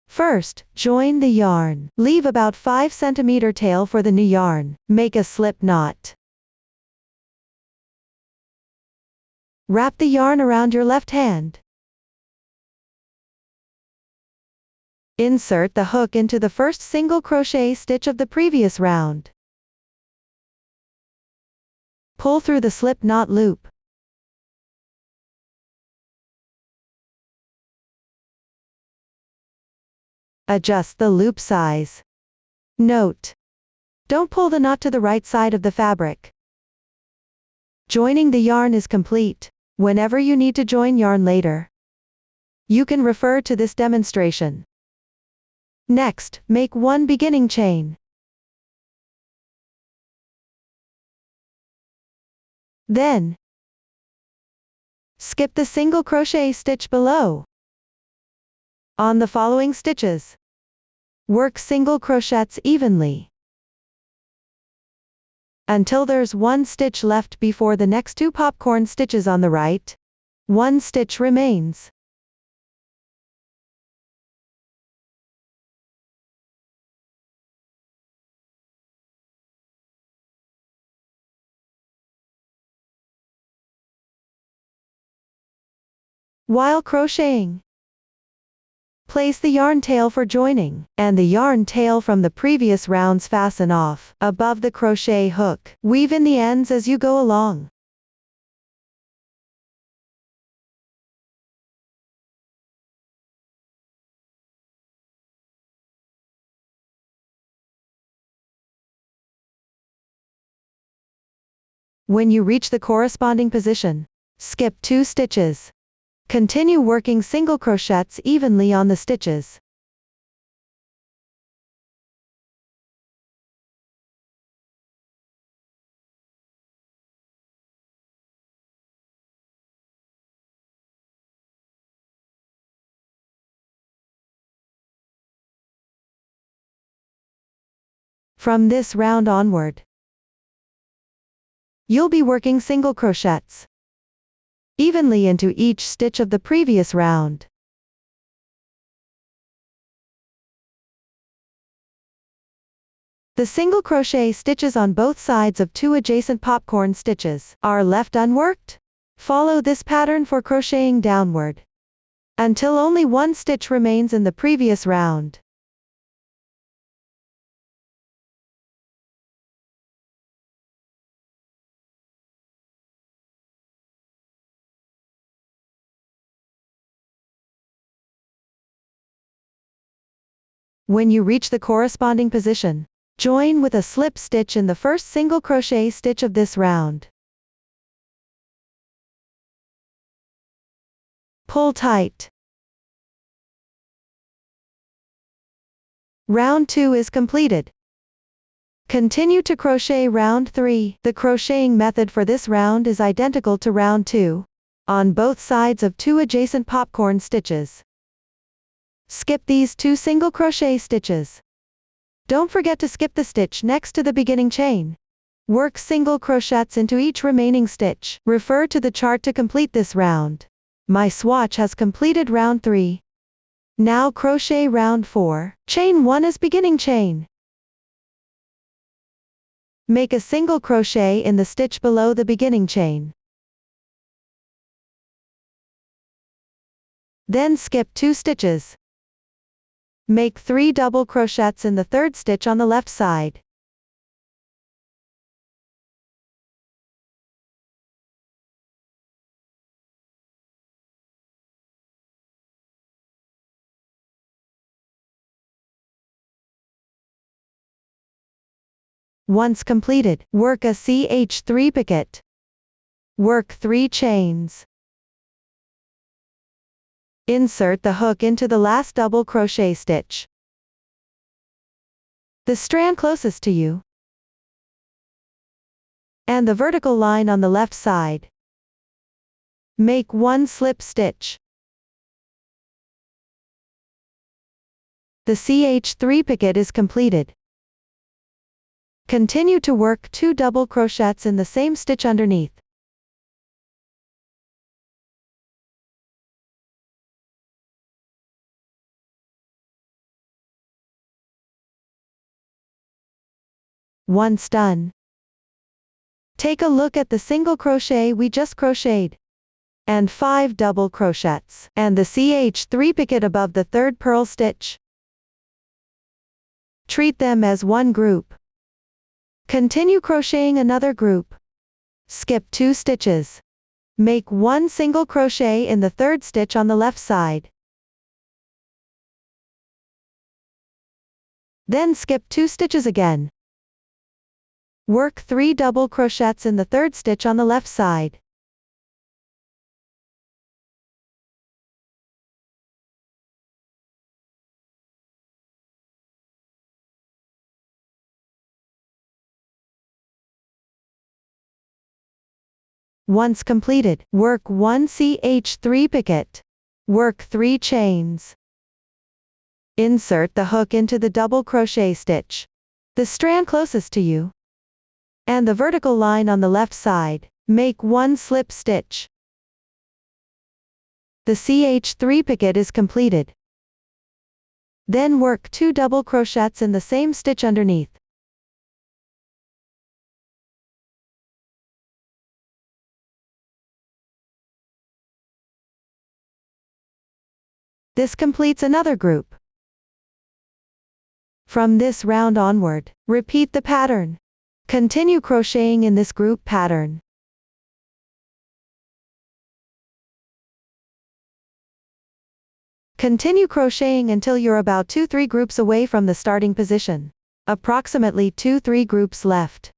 First, join the yarn. Leave about 5 cm tail for the new yarn. Make a slip knot. Wrap the yarn around your left hand. Insert the hook into the first single crochet stitch of the previous round. Pull through the slip knot loop. Adjust the loop size. Note: don't pull the knot to the right side of the fabric. Joining the yarn is complete. Whenever you need to join yarn later, you can refer to this demonstration. Next, make 1 beginning chain. Then, skip the single crochet stitch below. On the following stitches, work single crochets evenly. until there's 1 stitch left before the next 2 popcorn stitches on the right. 1 stitch remains. While crocheting, place the yarn tail for joining, and the yarn tail from the previous rounds fasten off, above the crochet hook. Weave in the ends as you go along. When you reach the corresponding position, skip 2 stitches. Continue working single crochets evenly on the stitches. From this round onward, you'll be working single crochets evenly into each stitch of the previous round. The single crochet stitches on both sides of 2 adjacent popcorn stitches are left unworked. Follow this pattern for crocheting downward until only 1 stitch remains in the previous round. When you reach the corresponding position, join with a slip stitch in the first single crochet stitch of this round. Pull tight. Round 2 is completed. Continue to crochet round 3. The crocheting method for this round is identical to round 2, on both sides of 2 adjacent popcorn stitches. Skip these 2 single crochet stitches. Don't forget to skip the stitch next to the beginning chain. Work single crochets into each remaining stitch. Refer to the chart to complete this round. My swatch has completed round 3. Now crochet round 4. Chain 1 as beginning chain. Make a single crochet in the stitch below the beginning chain. Then skip 2 stitches. Make 3 double crochets in the 3rd stitch on the left side. Once completed, work a CH3 picket. Work 3 chains. Insert the hook into the last double crochet stitch, the strand closest to you, and the vertical line on the left side. Make 1 slip stitch. The CH3 picket is completed. Continue to work 2 double crochets in the same stitch underneath. Once done, take a look at the single crochet we just crocheted, and 5 double crochets, and the CH3 picket above the 3rd purl stitch. Treat them as one group. Continue crocheting another group. Skip 2 stitches. Make 1 single crochet in the 3rd stitch on the left side. Then skip 2 stitches again. Work 3 double crochets in the 3rd stitch on the left side. Once completed, work 1 CH3 picket. Work 3 chains. Insert the hook into the double crochet stitch, the strand closest to you, and the vertical line on the left side. Make 1 slip stitch. The CH3 picket is completed. Then work 2 double crochets in the same stitch underneath. This completes another group. From this round onward, repeat the pattern. Continue crocheting in this group pattern. Continue crocheting until you're about 2-3 groups away from the starting position. Approximately 2-3 groups left.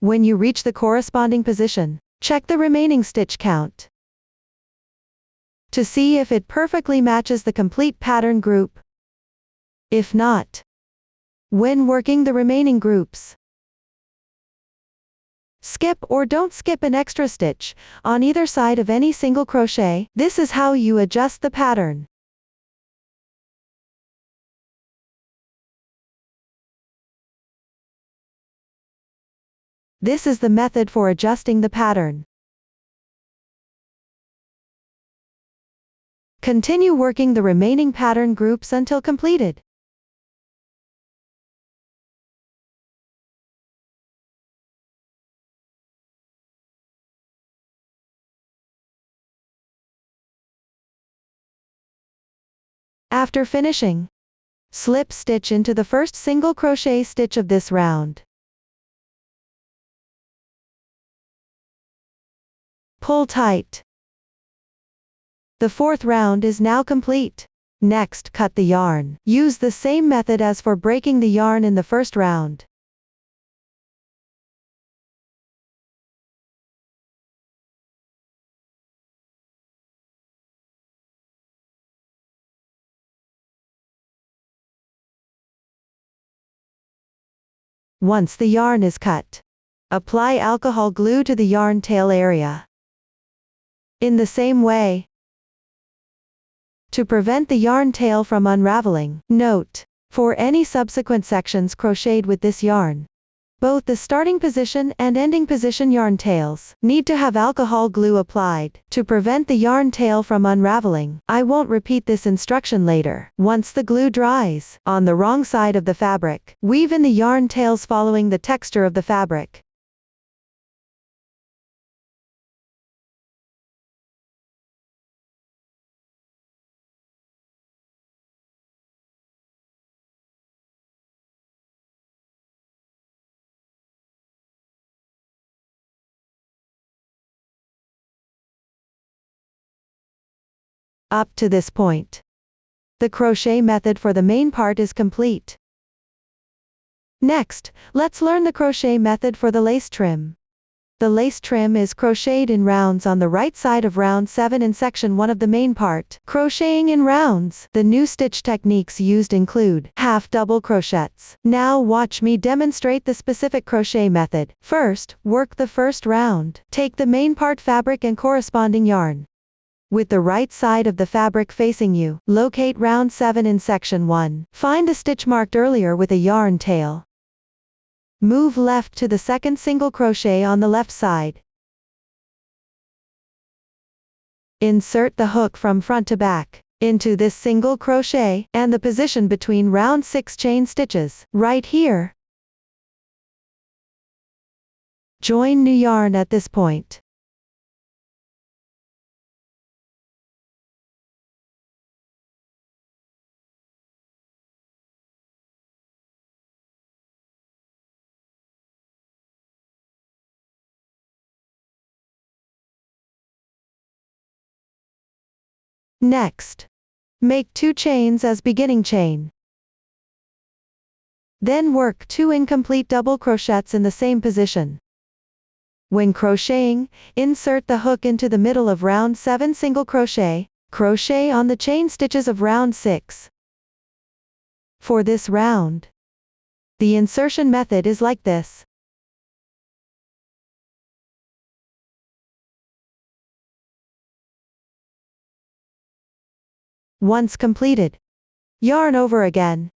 When you reach the corresponding position, check the remaining stitch count to see if it perfectly matches the complete pattern group. If not, when working the remaining groups, skip or don't skip an extra stitch on either side of any single crochet. This is how you adjust the pattern. This is the method for adjusting the pattern. Continue working the remaining pattern groups until completed. After finishing, slip stitch into the first single crochet stitch of this round. Pull tight. The 4th round is now complete. Next, cut the yarn. Use the same method as for breaking the yarn in the first round. Once the yarn is cut, apply alcohol glue to the yarn tail area. In the same way, to prevent the yarn tail from unraveling. Note: for any subsequent sections crocheted with this yarn, both the starting position and ending position yarn tails need to have alcohol glue applied to prevent the yarn tail from unraveling. I won't repeat this instruction later. Once the glue dries on the wrong side of the fabric, weave in the yarn tails following the texture of the fabric. Up to this point, the crochet method for the main part is complete. Next, let's learn the crochet method for the lace trim. The lace trim is crocheted in rounds on the right side of round 7 in section 1 of the main part. Crocheting in rounds. The new stitch techniques used include half double crochets. Now watch me demonstrate the specific crochet method. First, work the first round. Take the main part fabric and corresponding yarn. With the right side of the fabric facing you, locate round 7 in section 1. Find the stitch marked earlier with a yarn tail. Move left to the second single crochet on the left side. Insert the hook from front to back into this single crochet and the position between round 6 chain stitches, right here. Join new yarn at this point. Next, make 2 chains as beginning chain. Then work 2 incomplete double crochets in the same position. When crocheting, insert the hook into the middle of round 7 single crochet, crochet on the chain stitches of round 6. For this round, the insertion method is like this. Once completed, yarn over again,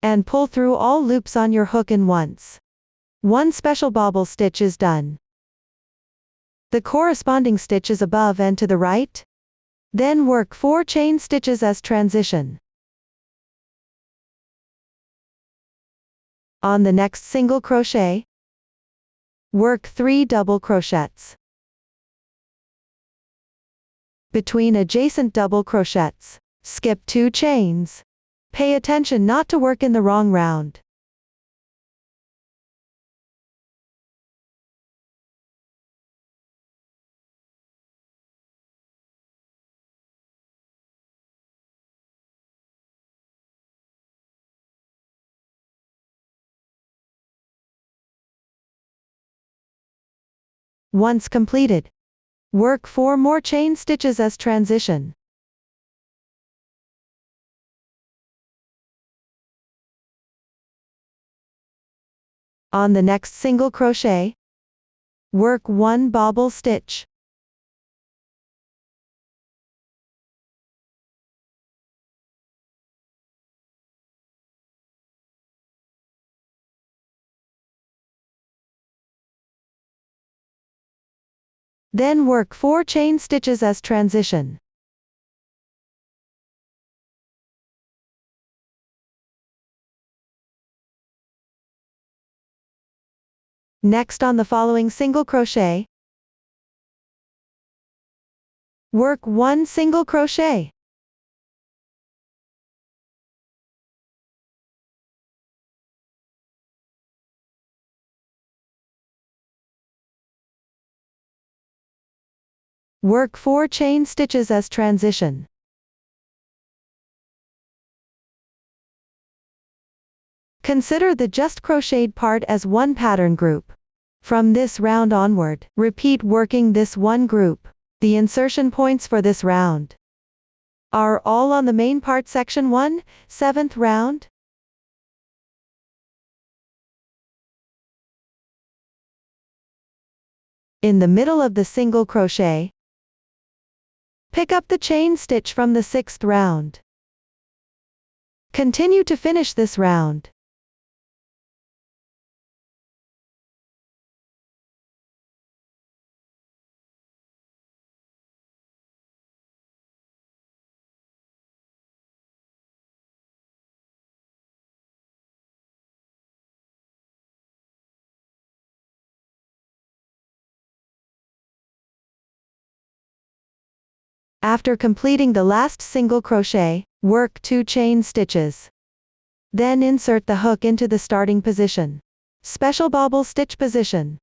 and pull through all loops on your hook in once. One special bobble stitch is done. The corresponding stitch is above and to the right. Then work 4 chain stitches as transition. On the next single crochet, work 3 double crochets. Between adjacent double crochets, skip 2 chains. Pay attention not to work in the wrong round. Once completed, work 4 more chain stitches as transition. On the next single crochet, work 1 bobble stitch. Then work 4 chain stitches as transition. Next on the following single crochet, work 1 single crochet. Work 4 chain stitches as transition. Consider the just crocheted part as one pattern group. From this round onward, repeat working this one group. The insertion points for this round are all on the main part section 1, 7th round. In the middle of the single crochet, pick up the chain stitch from the 6th round. Continue to finish this round. After completing the last single crochet, work 2 chain stitches. Then insert the hook into the starting position. Special bobble stitch position.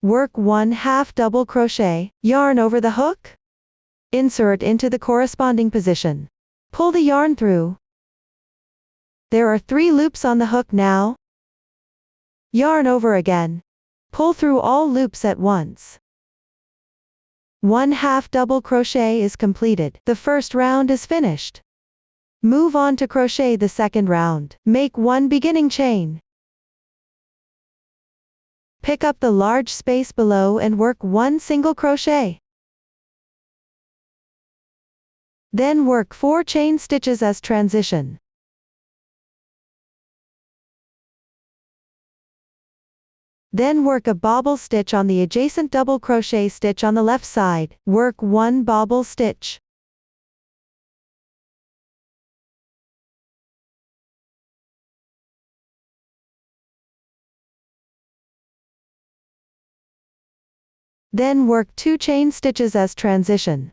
Work 1/2 double crochet, yarn over the hook. Insert into the corresponding position. Pull the yarn through. There are 3 loops on the hook now. Yarn over again. Pull through all loops at once. 1/2 double crochet is completed. The first round is finished. Move on to crochet the second round. Make 1 beginning chain. Pick up the large space below and work 1 single crochet. Then work 4 chain stitches as transition. Then work a bobble stitch on the adjacent double crochet stitch on the left side. Work 1 bobble stitch. Then work 2 chain stitches as transition.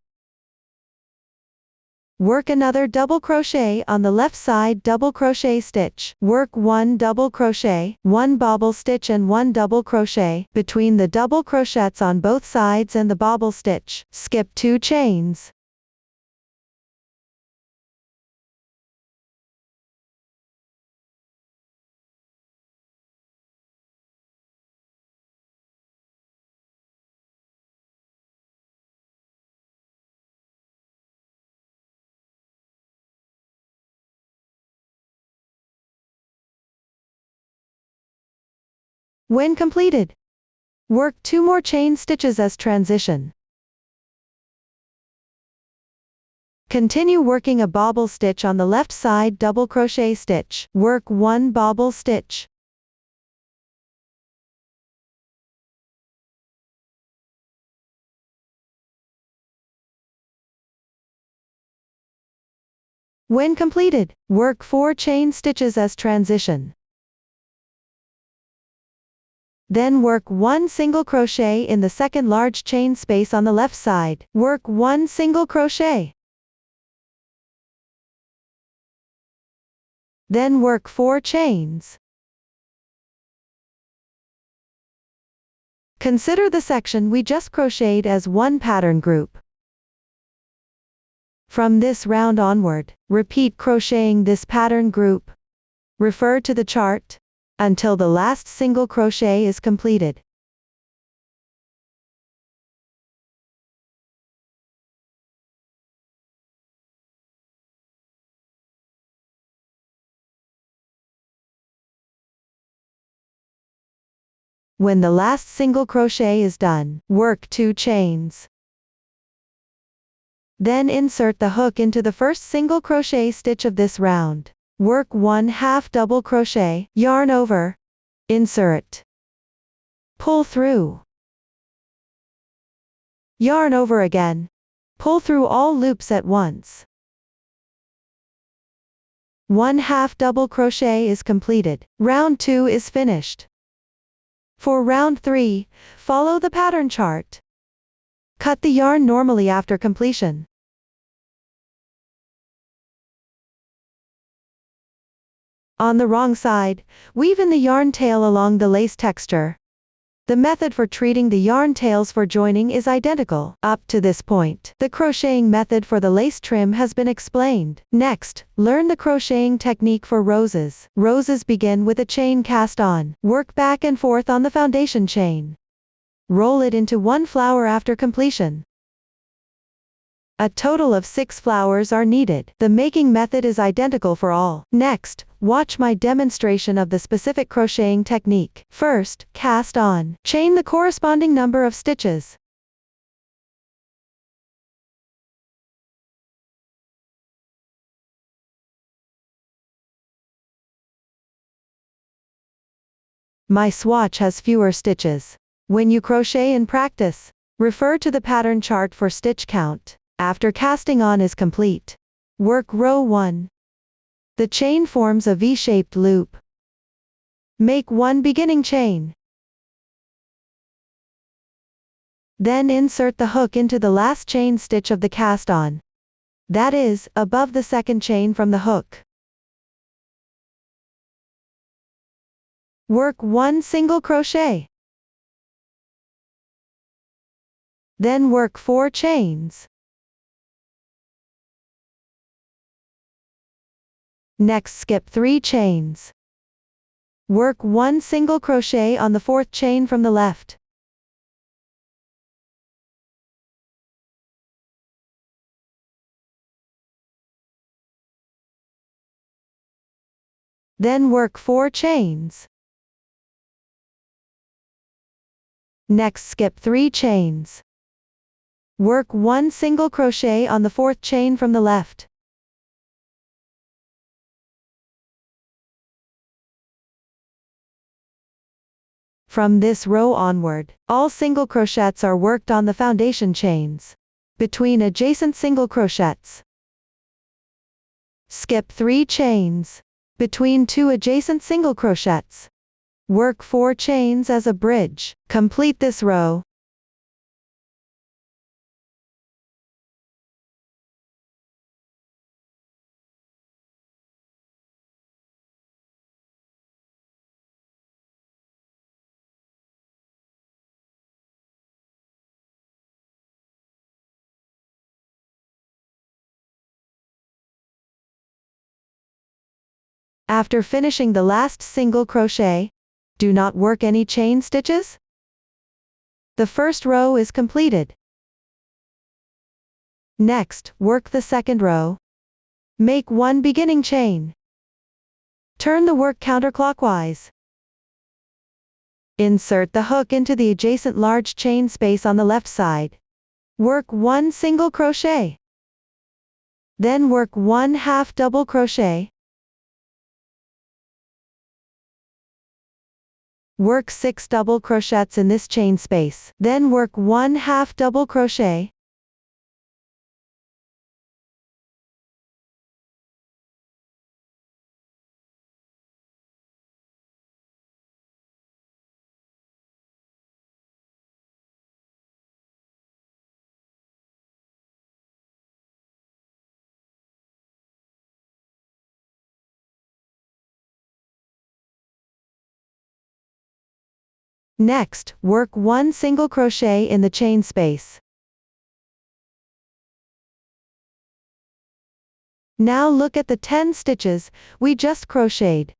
Work another double crochet on the left side double crochet stitch. Work 1 double crochet, 1 bobble stitch and 1 double crochet between the double crochets on both sides and the bobble stitch. Skip 2 chains. When completed, work 2 more chain stitches as transition. Continue working a bobble stitch on the left side double crochet stitch. Work 1 bobble stitch. When completed, work 4 chain stitches as transition. Then work 1 single crochet in the second large chain space on the left side. Work 1 single crochet. Then work 4 chains. Consider the section we just crocheted as one pattern group. From this round onward, repeat crocheting this pattern group. Refer to the chart until the last single crochet is completed. When the last single crochet is done, work 2 chains. Then insert the hook into the first single crochet stitch of this round. Work 1/2 double crochet, yarn over, insert, pull through, yarn over again, pull through all loops at once. 1/2 double crochet is completed. Round 2 is finished. For round 3, follow the pattern chart. Cut the yarn normally after completion. On the wrong side, weave in the yarn tail along the lace texture. The method for treating the yarn tails for joining is identical. Up to this point, the crocheting method for the lace trim has been explained. Next, learn the crocheting technique for roses. Roses begin with a chain cast on. Work back and forth on the foundation chain. Roll it into 1 flower after completion. A total of 6 flowers are needed. The making method is identical for all. Next, watch my demonstration of the specific crocheting technique. First, cast on. Chain the corresponding number of stitches. My swatch has fewer stitches. When you crochet in practice, refer to the pattern chart for stitch count. After casting on is complete, work row 1. The chain forms a V-shaped loop. Make 1 beginning chain. Then insert the hook into the last chain stitch of the cast on. That is, above the second chain from the hook. Work 1 single crochet. Then work 4 chains. Next skip 3 chains. Work 1 single crochet on the 4th chain from the left. Then work 4 chains. Next skip 3 chains. Work 1 single crochet on the 4th chain from the left. From this row onward, all single crochets are worked on the foundation chains. Between adjacent single crochets, skip 3 chains. Between 2 adjacent single crochets, work 4 chains as a bridge. Complete this row. After finishing the last single crochet, do not work any chain stitches. The first row is completed. Next, work the second row. Make 1 beginning chain. Turn the work counterclockwise. Insert the hook into the adjacent large chain space on the left side. Work 1 single crochet. Then work 1/2 double crochet. Work 6 double crochets in this chain space. Then work 1/2 double crochet. Next, work 1 single crochet in the chain space. Now look at the 10 stitches we just crocheted.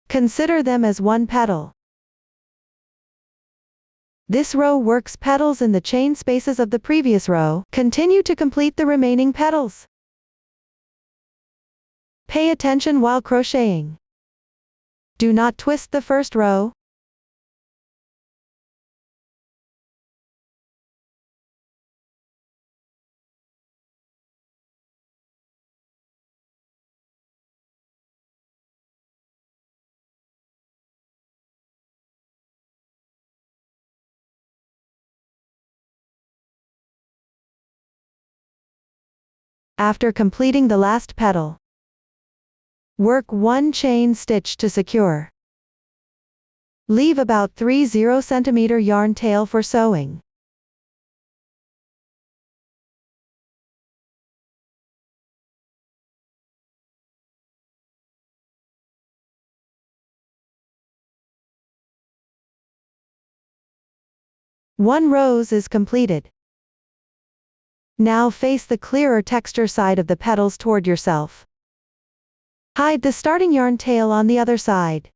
Consider them as one petal. This row works petals in the chain spaces of the previous row. Continue to complete the remaining petals. Pay attention while crocheting. Do not twist the first row. After completing the last petal, work 1 chain stitch to secure. Leave about 30 cm yarn tail for sewing. One row is completed. Now face the clearer texture side of the petals toward yourself. Hide the starting yarn tail on the other side.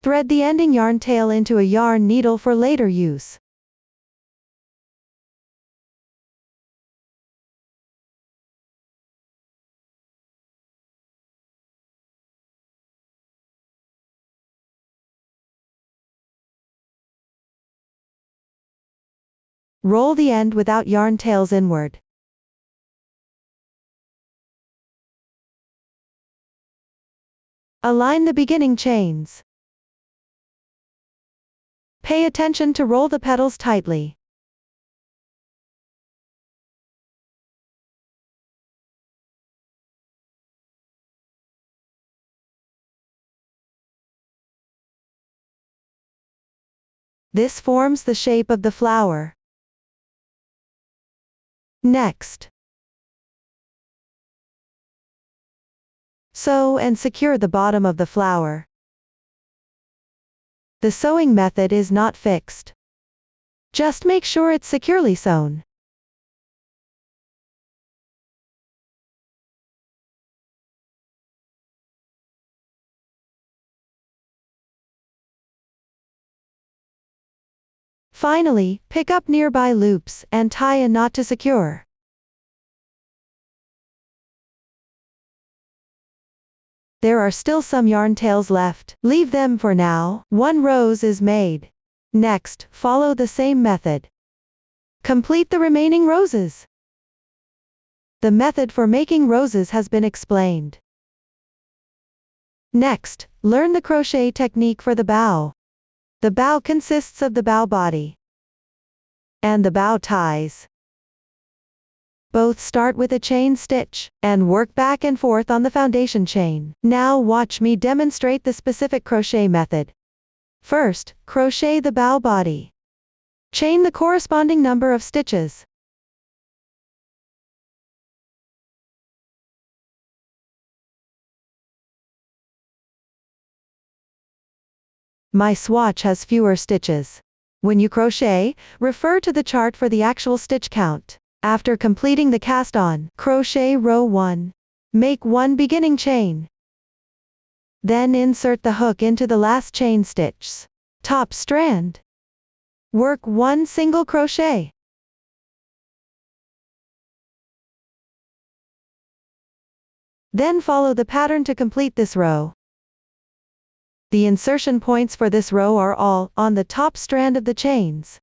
Thread the ending yarn tail into a yarn needle for later use. Roll the end without yarn tails inward. Align the beginning chains. Pay attention to roll the petals tightly. This forms the shape of the flower. Next, sew and secure the bottom of the flower. The sewing method is not fixed. Just make sure it's securely sewn. Finally, pick up nearby loops and tie a knot to secure. There are still some yarn tails left. Leave them for now. One row is made. Next, follow the same method. Complete the remaining roses. The method for making roses has been explained. Next, learn the crochet technique for the bow. The bow consists of the bow body and the bow ties. Both start with a chain stitch, and work back and forth on the foundation chain. Now watch me demonstrate the specific crochet method. First, crochet the bow body. Chain the corresponding number of stitches. My swatch has fewer stitches. When you crochet, refer to the chart for the actual stitch count. After completing the cast on, crochet row 1. Make 1 beginning chain. Then insert the hook into the last chain stitch. Top strand. Work 1 single crochet. Then follow the pattern to complete this row. The insertion points for this row are all on the top strand of the chains.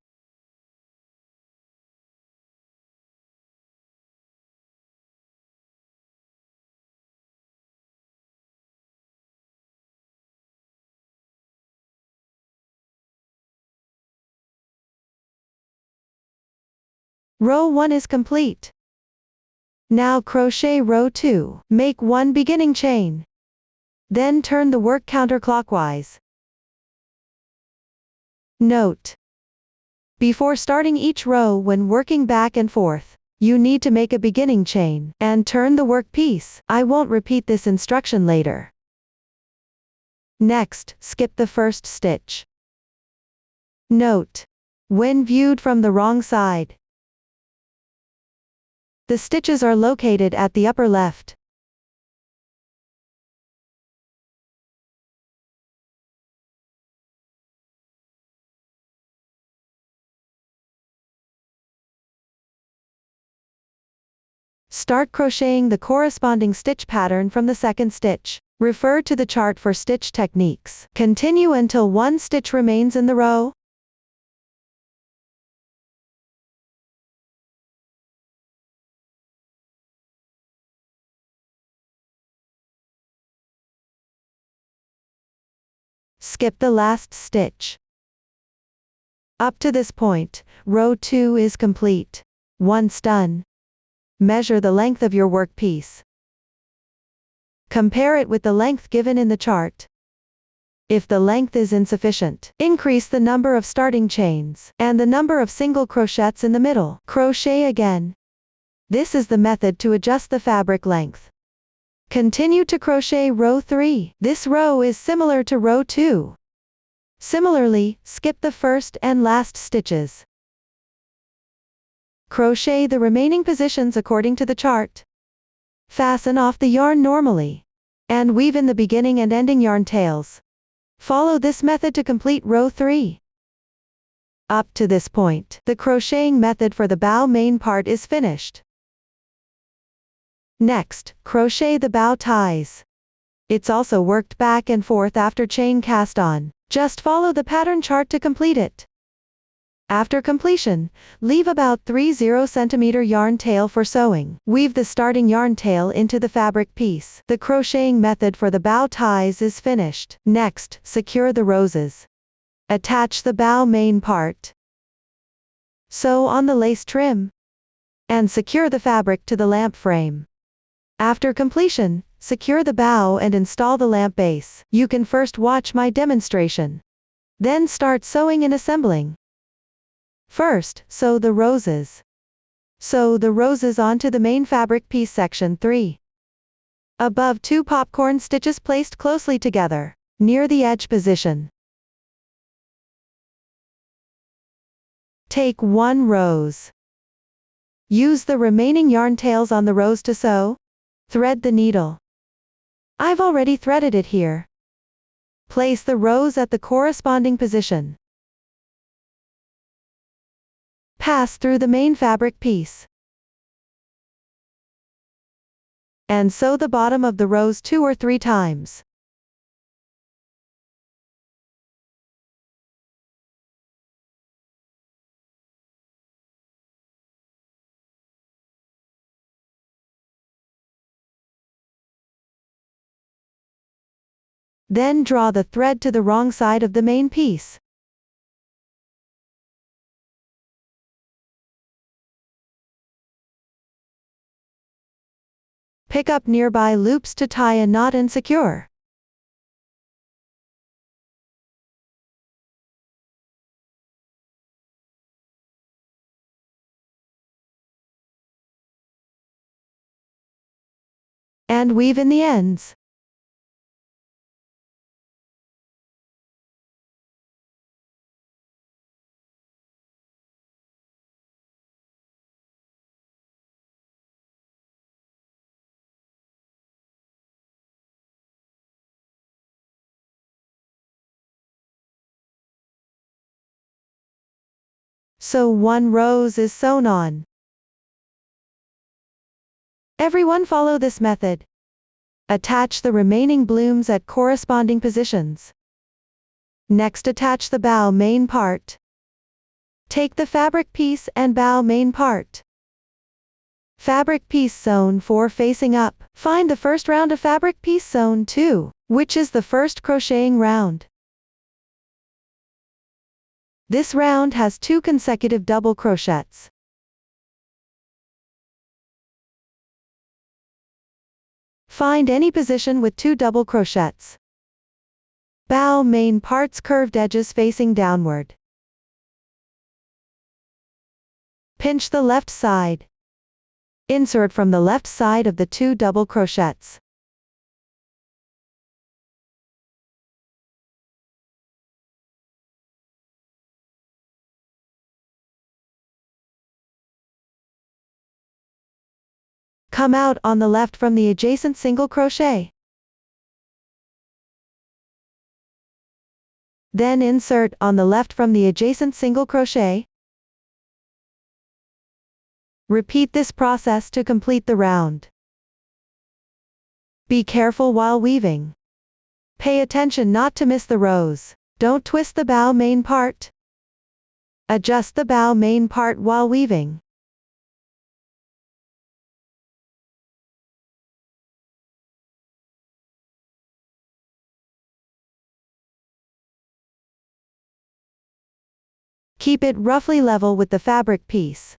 Row 1 is complete. Now crochet row 2. Make 1 beginning chain. Then turn the work counterclockwise. Note: before starting each row when working back and forth, you need to make a beginning chain and turn the work piece. I won't repeat this instruction later. Next, skip the first stitch. Note: when viewed from the wrong side, the stitches are located at the upper left. Start crocheting the corresponding stitch pattern from the second stitch. Refer to the chart for stitch techniques. Continue until 1 stitch remains in the row. Skip the last stitch. Up to this point, row 2 is complete. Once done, measure the length of your work piece. Compare it with the length given in the chart. If the length is insufficient, increase the number of starting chains and the number of single crochets in the middle. Crochet again. This is the method to adjust the fabric length. Continue to crochet row 3. This row is similar to row 2. Similarly, skip the first and last stitches. Crochet the remaining positions according to the chart. Fasten off the yarn normally, and weave in the beginning and ending yarn tails. Follow this method to complete row 3. Up to this point, the crocheting method for the bow main part is finished. Next, crochet the bow ties. It's also worked back and forth after chain cast on. Just follow the pattern chart to complete it. After completion, leave about 30 cm yarn tail for sewing. Weave the starting yarn tail into the fabric piece. The crocheting method for the bow ties is finished. Next, secure the roses. Attach the bow main part. Sew on the lace trim. And secure the fabric to the lamp frame. After completion, secure the bow and install the lamp base. You can first watch my demonstration. Then start sewing and assembling. First, sew the roses. Sew the roses onto the main fabric piece section 3. Above 2 popcorn stitches placed closely together, near the edge position. Take 1 rose. Use the remaining yarn tails on the rose to sew. Thread the needle. I've already threaded it here. Place the rose at the corresponding position. Pass through the main fabric piece. And sew the bottom of the rose 2 or 3 times. Then draw the thread to the wrong side of the main piece. Pick up nearby loops to tie a knot and secure. And weave in the ends. So 1 rose is sewn on. Everyone follow this method. Attach the remaining blooms at corresponding positions. Next attach the bow main part. Take the fabric piece and bow main part. Fabric piece sewn 4 facing up. Find the first round of fabric piece sewn 2, which is the first crocheting round. This round has 2 consecutive double crochets. Find any position with 2 double crochets. Bow main parts curved edges facing downward. Pinch the left side. Insert from the left side of the 2 double crochets. Come out on the left from the adjacent single crochet. Then insert on the left from the adjacent single crochet. Repeat this process to complete the round. Be careful while weaving. Pay attention not to miss the rows. Don't twist the bow main part. Adjust the bow main part while weaving. Keep it roughly level with the fabric piece.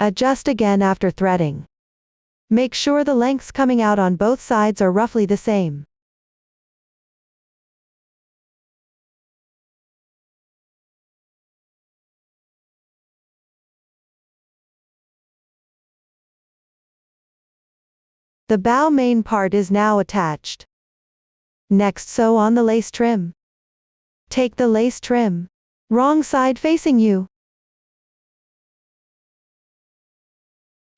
Adjust again after threading. Make sure the lengths coming out on both sides are roughly the same. The bow main part is now attached. Next sew on the lace trim. Take the lace trim. Wrong side facing you.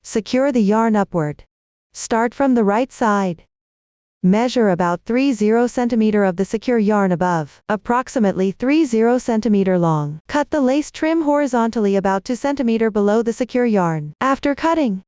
Secure the yarn upward. Start from the right side. Measure about 30 cm of the secure yarn above, approximately 30 cm long. Cut the lace trim horizontally about 2 cm below the secure yarn. After cutting,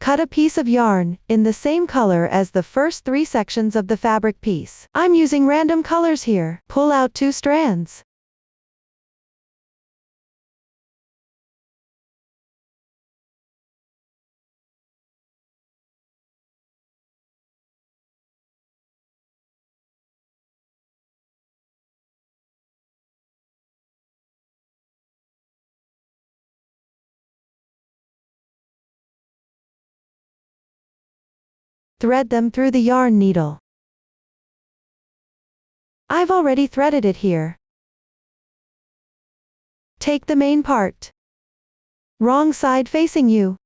cut a piece of yarn in the same color as the first 3 sections of the fabric piece. I'm using random colors here. Pull out 2 strands. Thread them through the yarn needle. I've already threaded it here. Take the main part. Wrong side facing you.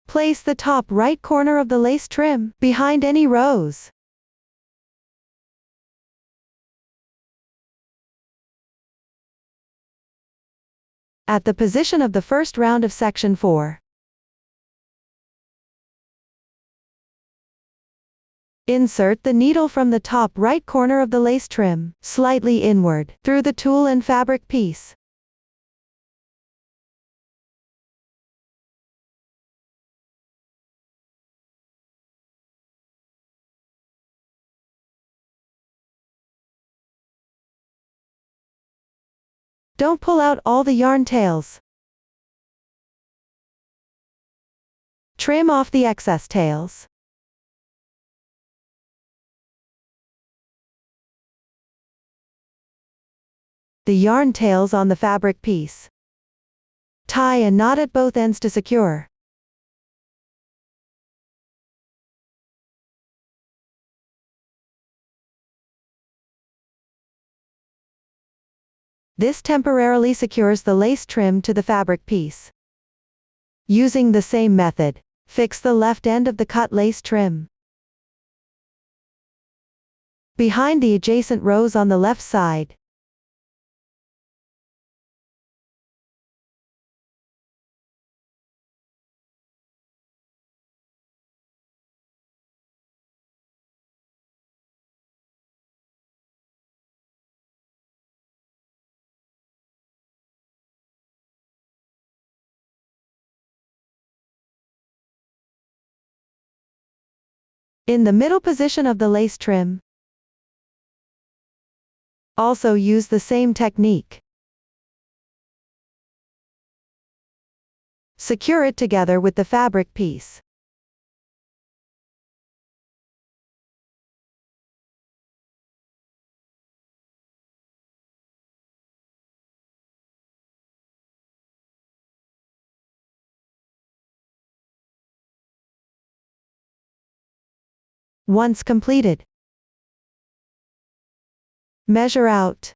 Place the top right corner of the lace trim behind any rows. At the position of the first round of section 4, Insert the needle from the top right corner of the lace trim, slightly inward, through the tulle and fabric piece. Don't pull out all the yarn tails. Trim off the excess tails. The yarn tails on the fabric piece. Tie a knot at both ends to secure. This temporarily secures the lace trim to the fabric piece. Using the same method, fix the left end of the cut lace trim. Behind the adjacent rows on the left side. In the middle position of the lace trim. Also use the same technique. Secure it together with the fabric piece. Once completed, measure out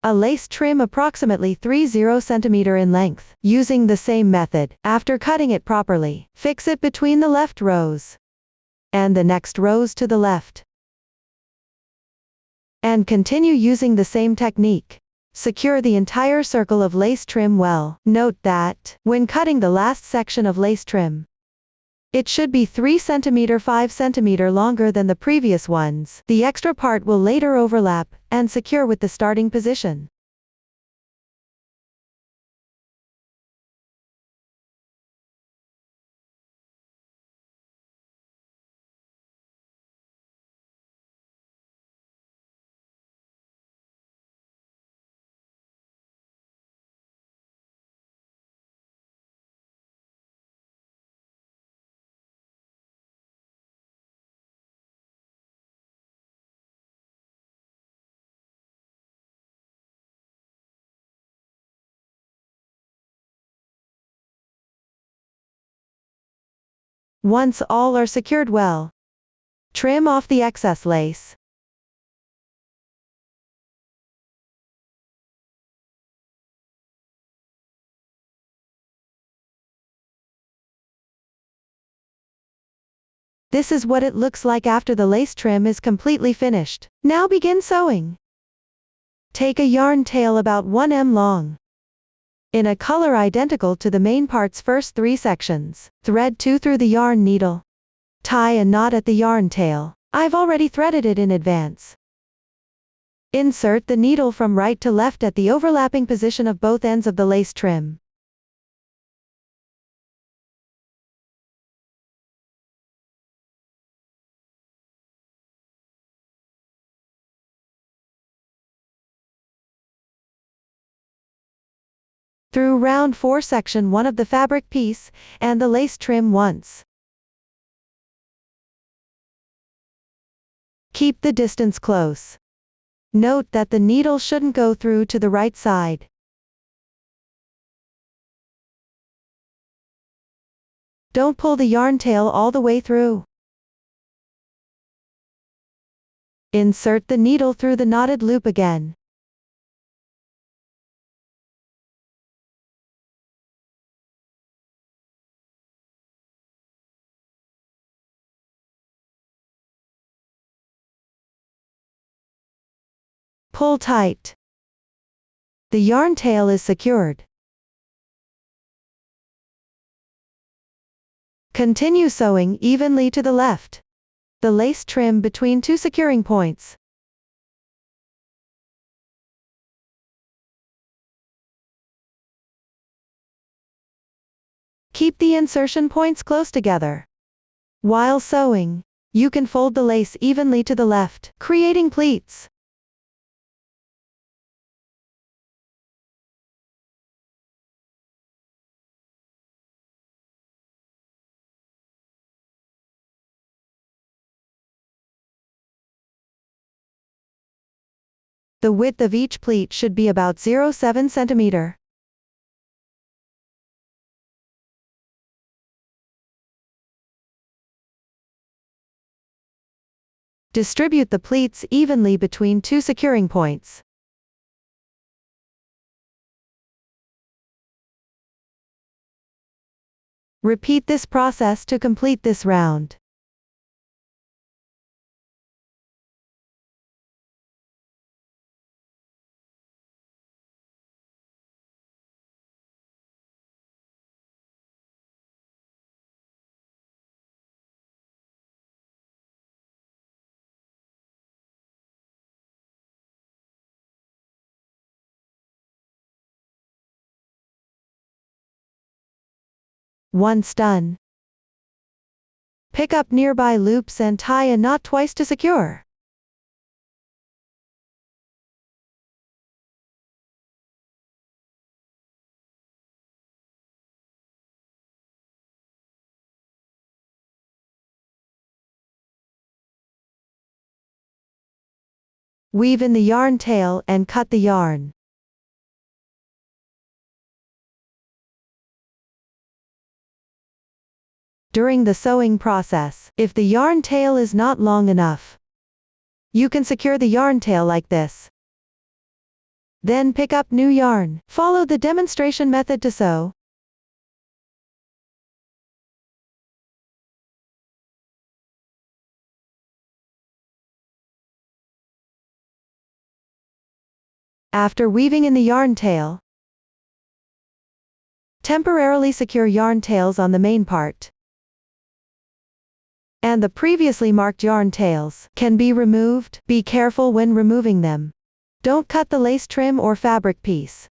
a lace trim approximately 30 cm in length. Using the same method, after cutting it properly, fix it between the left rows and the next rows to the left. And continue using the same technique. Secure the entire circle of lace trim well. Note that, when cutting the last section of lace trim, it should be 3 cm 5 cm longer than the previous ones. The extra part will later overlap and secure with the starting position. Once all are secured well, trim off the excess lace. This is what it looks like after the lace trim is completely finished. Now begin sewing. Take a yarn tail about 1 m long, in a color identical to the main part's first 3 sections. Thread 2 through the yarn needle. Tie a knot at the yarn tail. I've already threaded it in advance. Insert the needle from right to left at the overlapping position of both ends of the lace trim. Through round 4 section 1 of the fabric piece, and the lace trim once. Keep the distance close. Note that the needle shouldn't go through to the right side. Don't pull the yarn tail all the way through. Insert the needle through the knotted loop again. Pull tight. The yarn tail is secured. Continue sewing evenly to the left. The lace trim between two securing points. Keep the insertion points close together. While sewing, you can fold the lace evenly to the left, creating pleats. The width of each pleat should be about 0.7 cm. Distribute the pleats evenly between two securing points. Repeat this process to complete this round. Once done, pick up nearby loops and tie a knot twice to secure. Weave in the yarn tail and cut the yarn. During the sewing process, if the yarn tail is not long enough, you can secure the yarn tail like this. Then pick up new yarn. Follow the demonstration method to sew. After weaving in the yarn tail, temporarily secure yarn tails on the main part. And the previously marked yarn tails can be removed. Be careful when removing them. Don't cut the lace trim or fabric piece.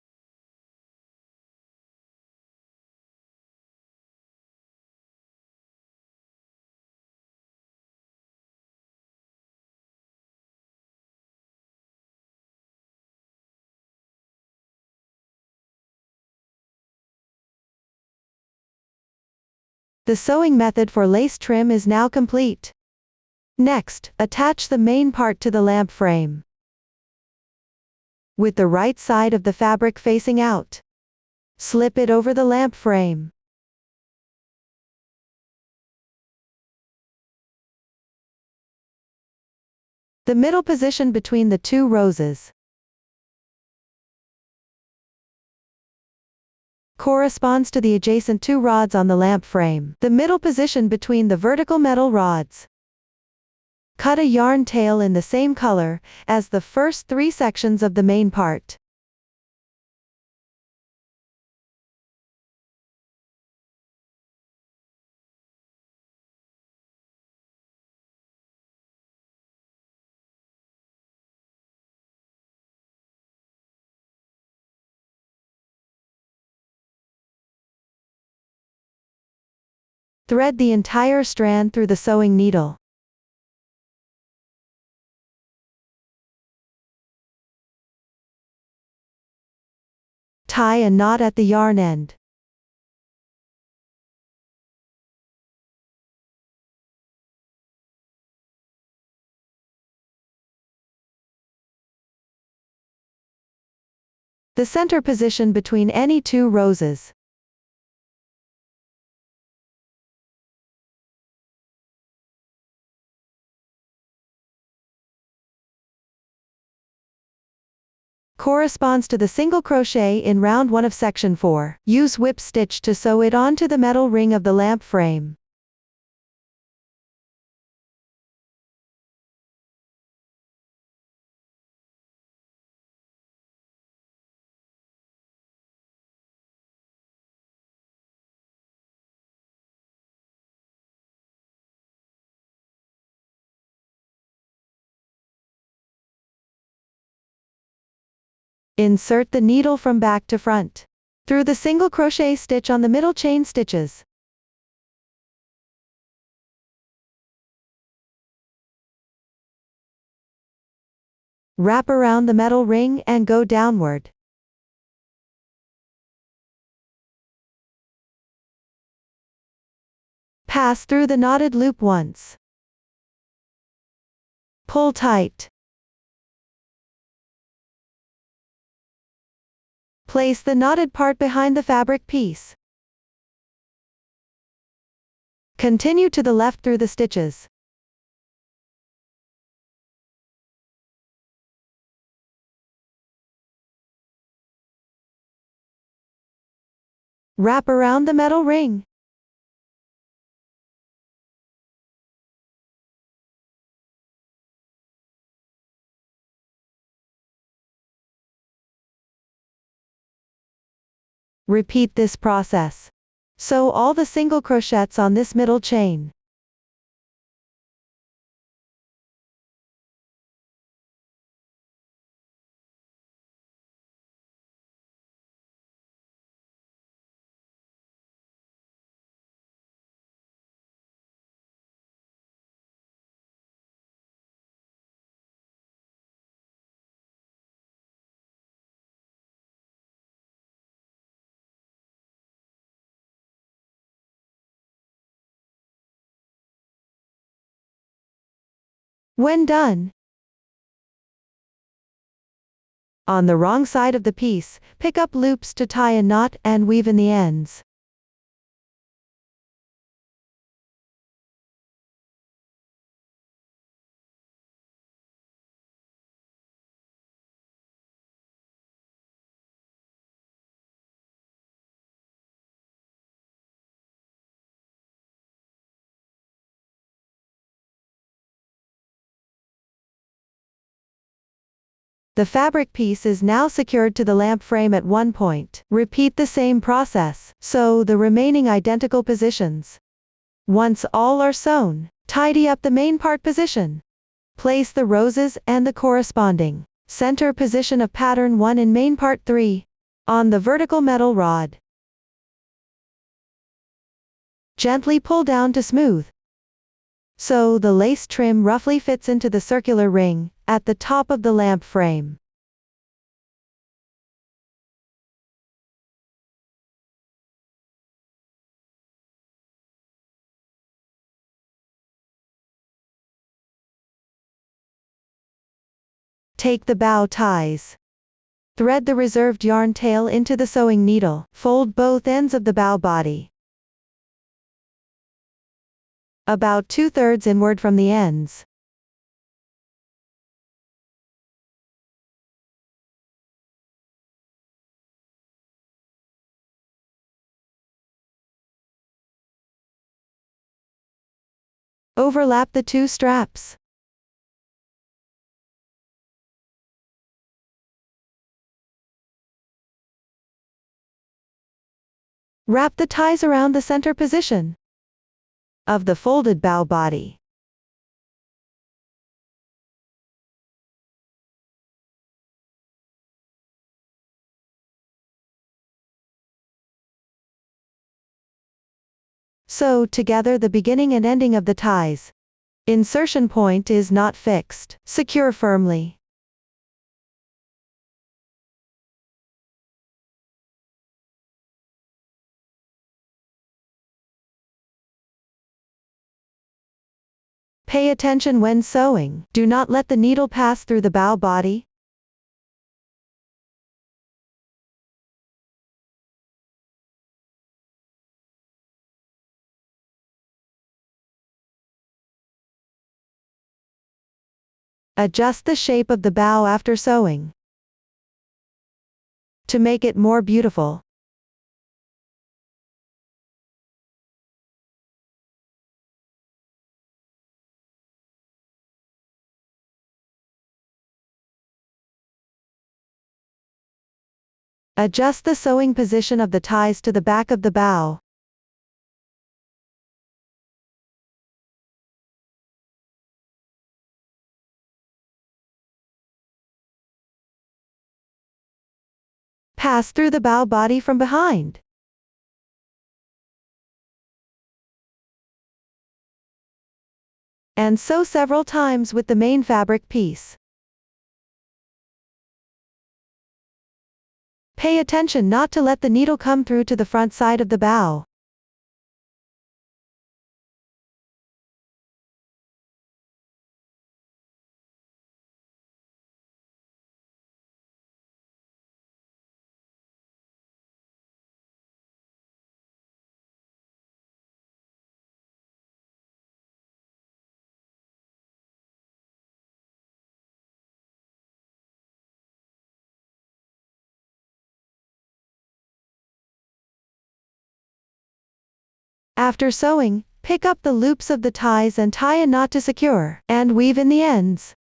The sewing method for lace trim is now complete. Next, attach the main part to the lamp frame, with the right side of the fabric facing out. Slip it over the lamp frame. The middle position between the two roses corresponds to the adjacent two rods on the lamp frame. The middle position between the vertical metal rods. Cut a yarn tail in the same color as the first three sections of the main part. Thread the entire strand through the sewing needle. Tie a knot at the yarn end. The center position between any two roses. Corresponds to the single crochet in round 1 of section 4. Use whip stitch to sew it onto the metal ring of the lamp frame. Insert the needle from back to front through the single crochet stitch on the middle chain stitches. Wrap around the metal ring and go downward. Pass through the knotted loop once. Pull tight. Place the knotted part behind the fabric piece. Continue to the left through the stitches. Wrap around the metal ring. Repeat this process. Sew all the single crochets on this middle chain. When done, on the wrong side of the piece, pick up loops to tie a knot and weave in the ends. The fabric piece is now secured to the lamp frame at one point. Repeat the same process. Sew the remaining identical positions. Once all are sewn, tidy up the main part position. Place the roses and the corresponding center position of pattern 1 in main part 3 on the vertical metal rod. Gently pull down to smooth, so the lace trim roughly fits into the circular ring at the top of the lamp frame. Take the bow ties. Thread the reserved yarn tail into the sewing needle. Fold both ends of the bow body about 2/3 inward from the ends. Overlap the two straps. Wrap the ties around the center position of the folded bow body. Sew together the beginning and ending of the ties. Insertion point is not fixed. Secure firmly. Pay attention when sewing. Do not let the needle pass through the bow body. Adjust the shape of the bow after sewing to make it more beautiful. Adjust the sewing position of the ties to the back of the bow. Pass through the bow body from behind. And sew several times with the main fabric piece. Pay attention not to let the needle come through to the front side of the bow. After sewing, pick up the loops of the ties and tie a knot to secure, and weave in the ends.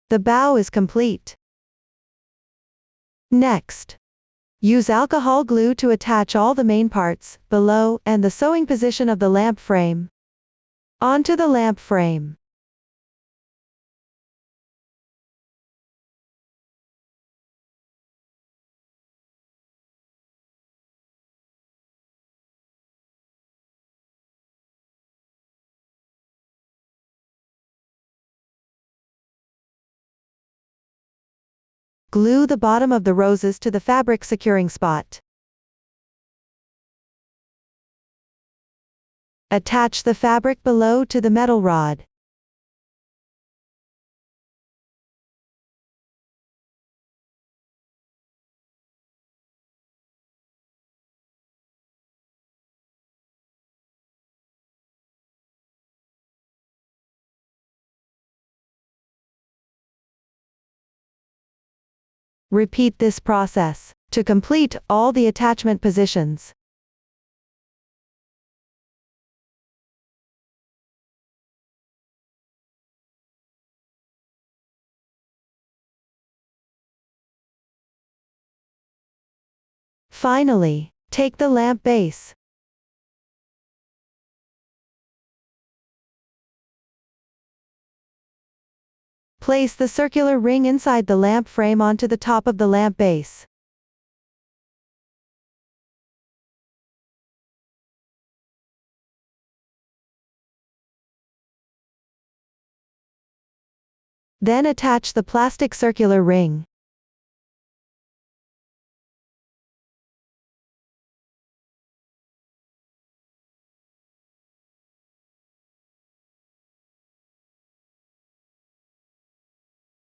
The bow is complete. Next, use alcohol glue to attach all the main parts, below, and the sewing position of the lamp frame onto the lamp frame. Glue the bottom of the roses to the fabric securing spot. Attach the fabric below to the metal rod. Repeat this process to complete all the attachment positions. Finally, take the lamp base. Place the circular ring inside the lamp frame onto the top of the lamp base. Then attach the plastic circular ring.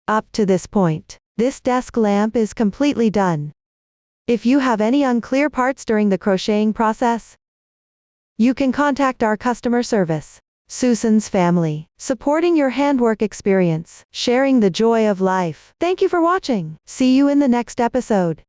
Up to this point, this desk lamp is completely done. If you have any unclear parts during the crocheting process, you can contact our customer service. Susan's family, supporting your handwork experience, sharing the joy of life. Thank you for watching. See you in the next episode.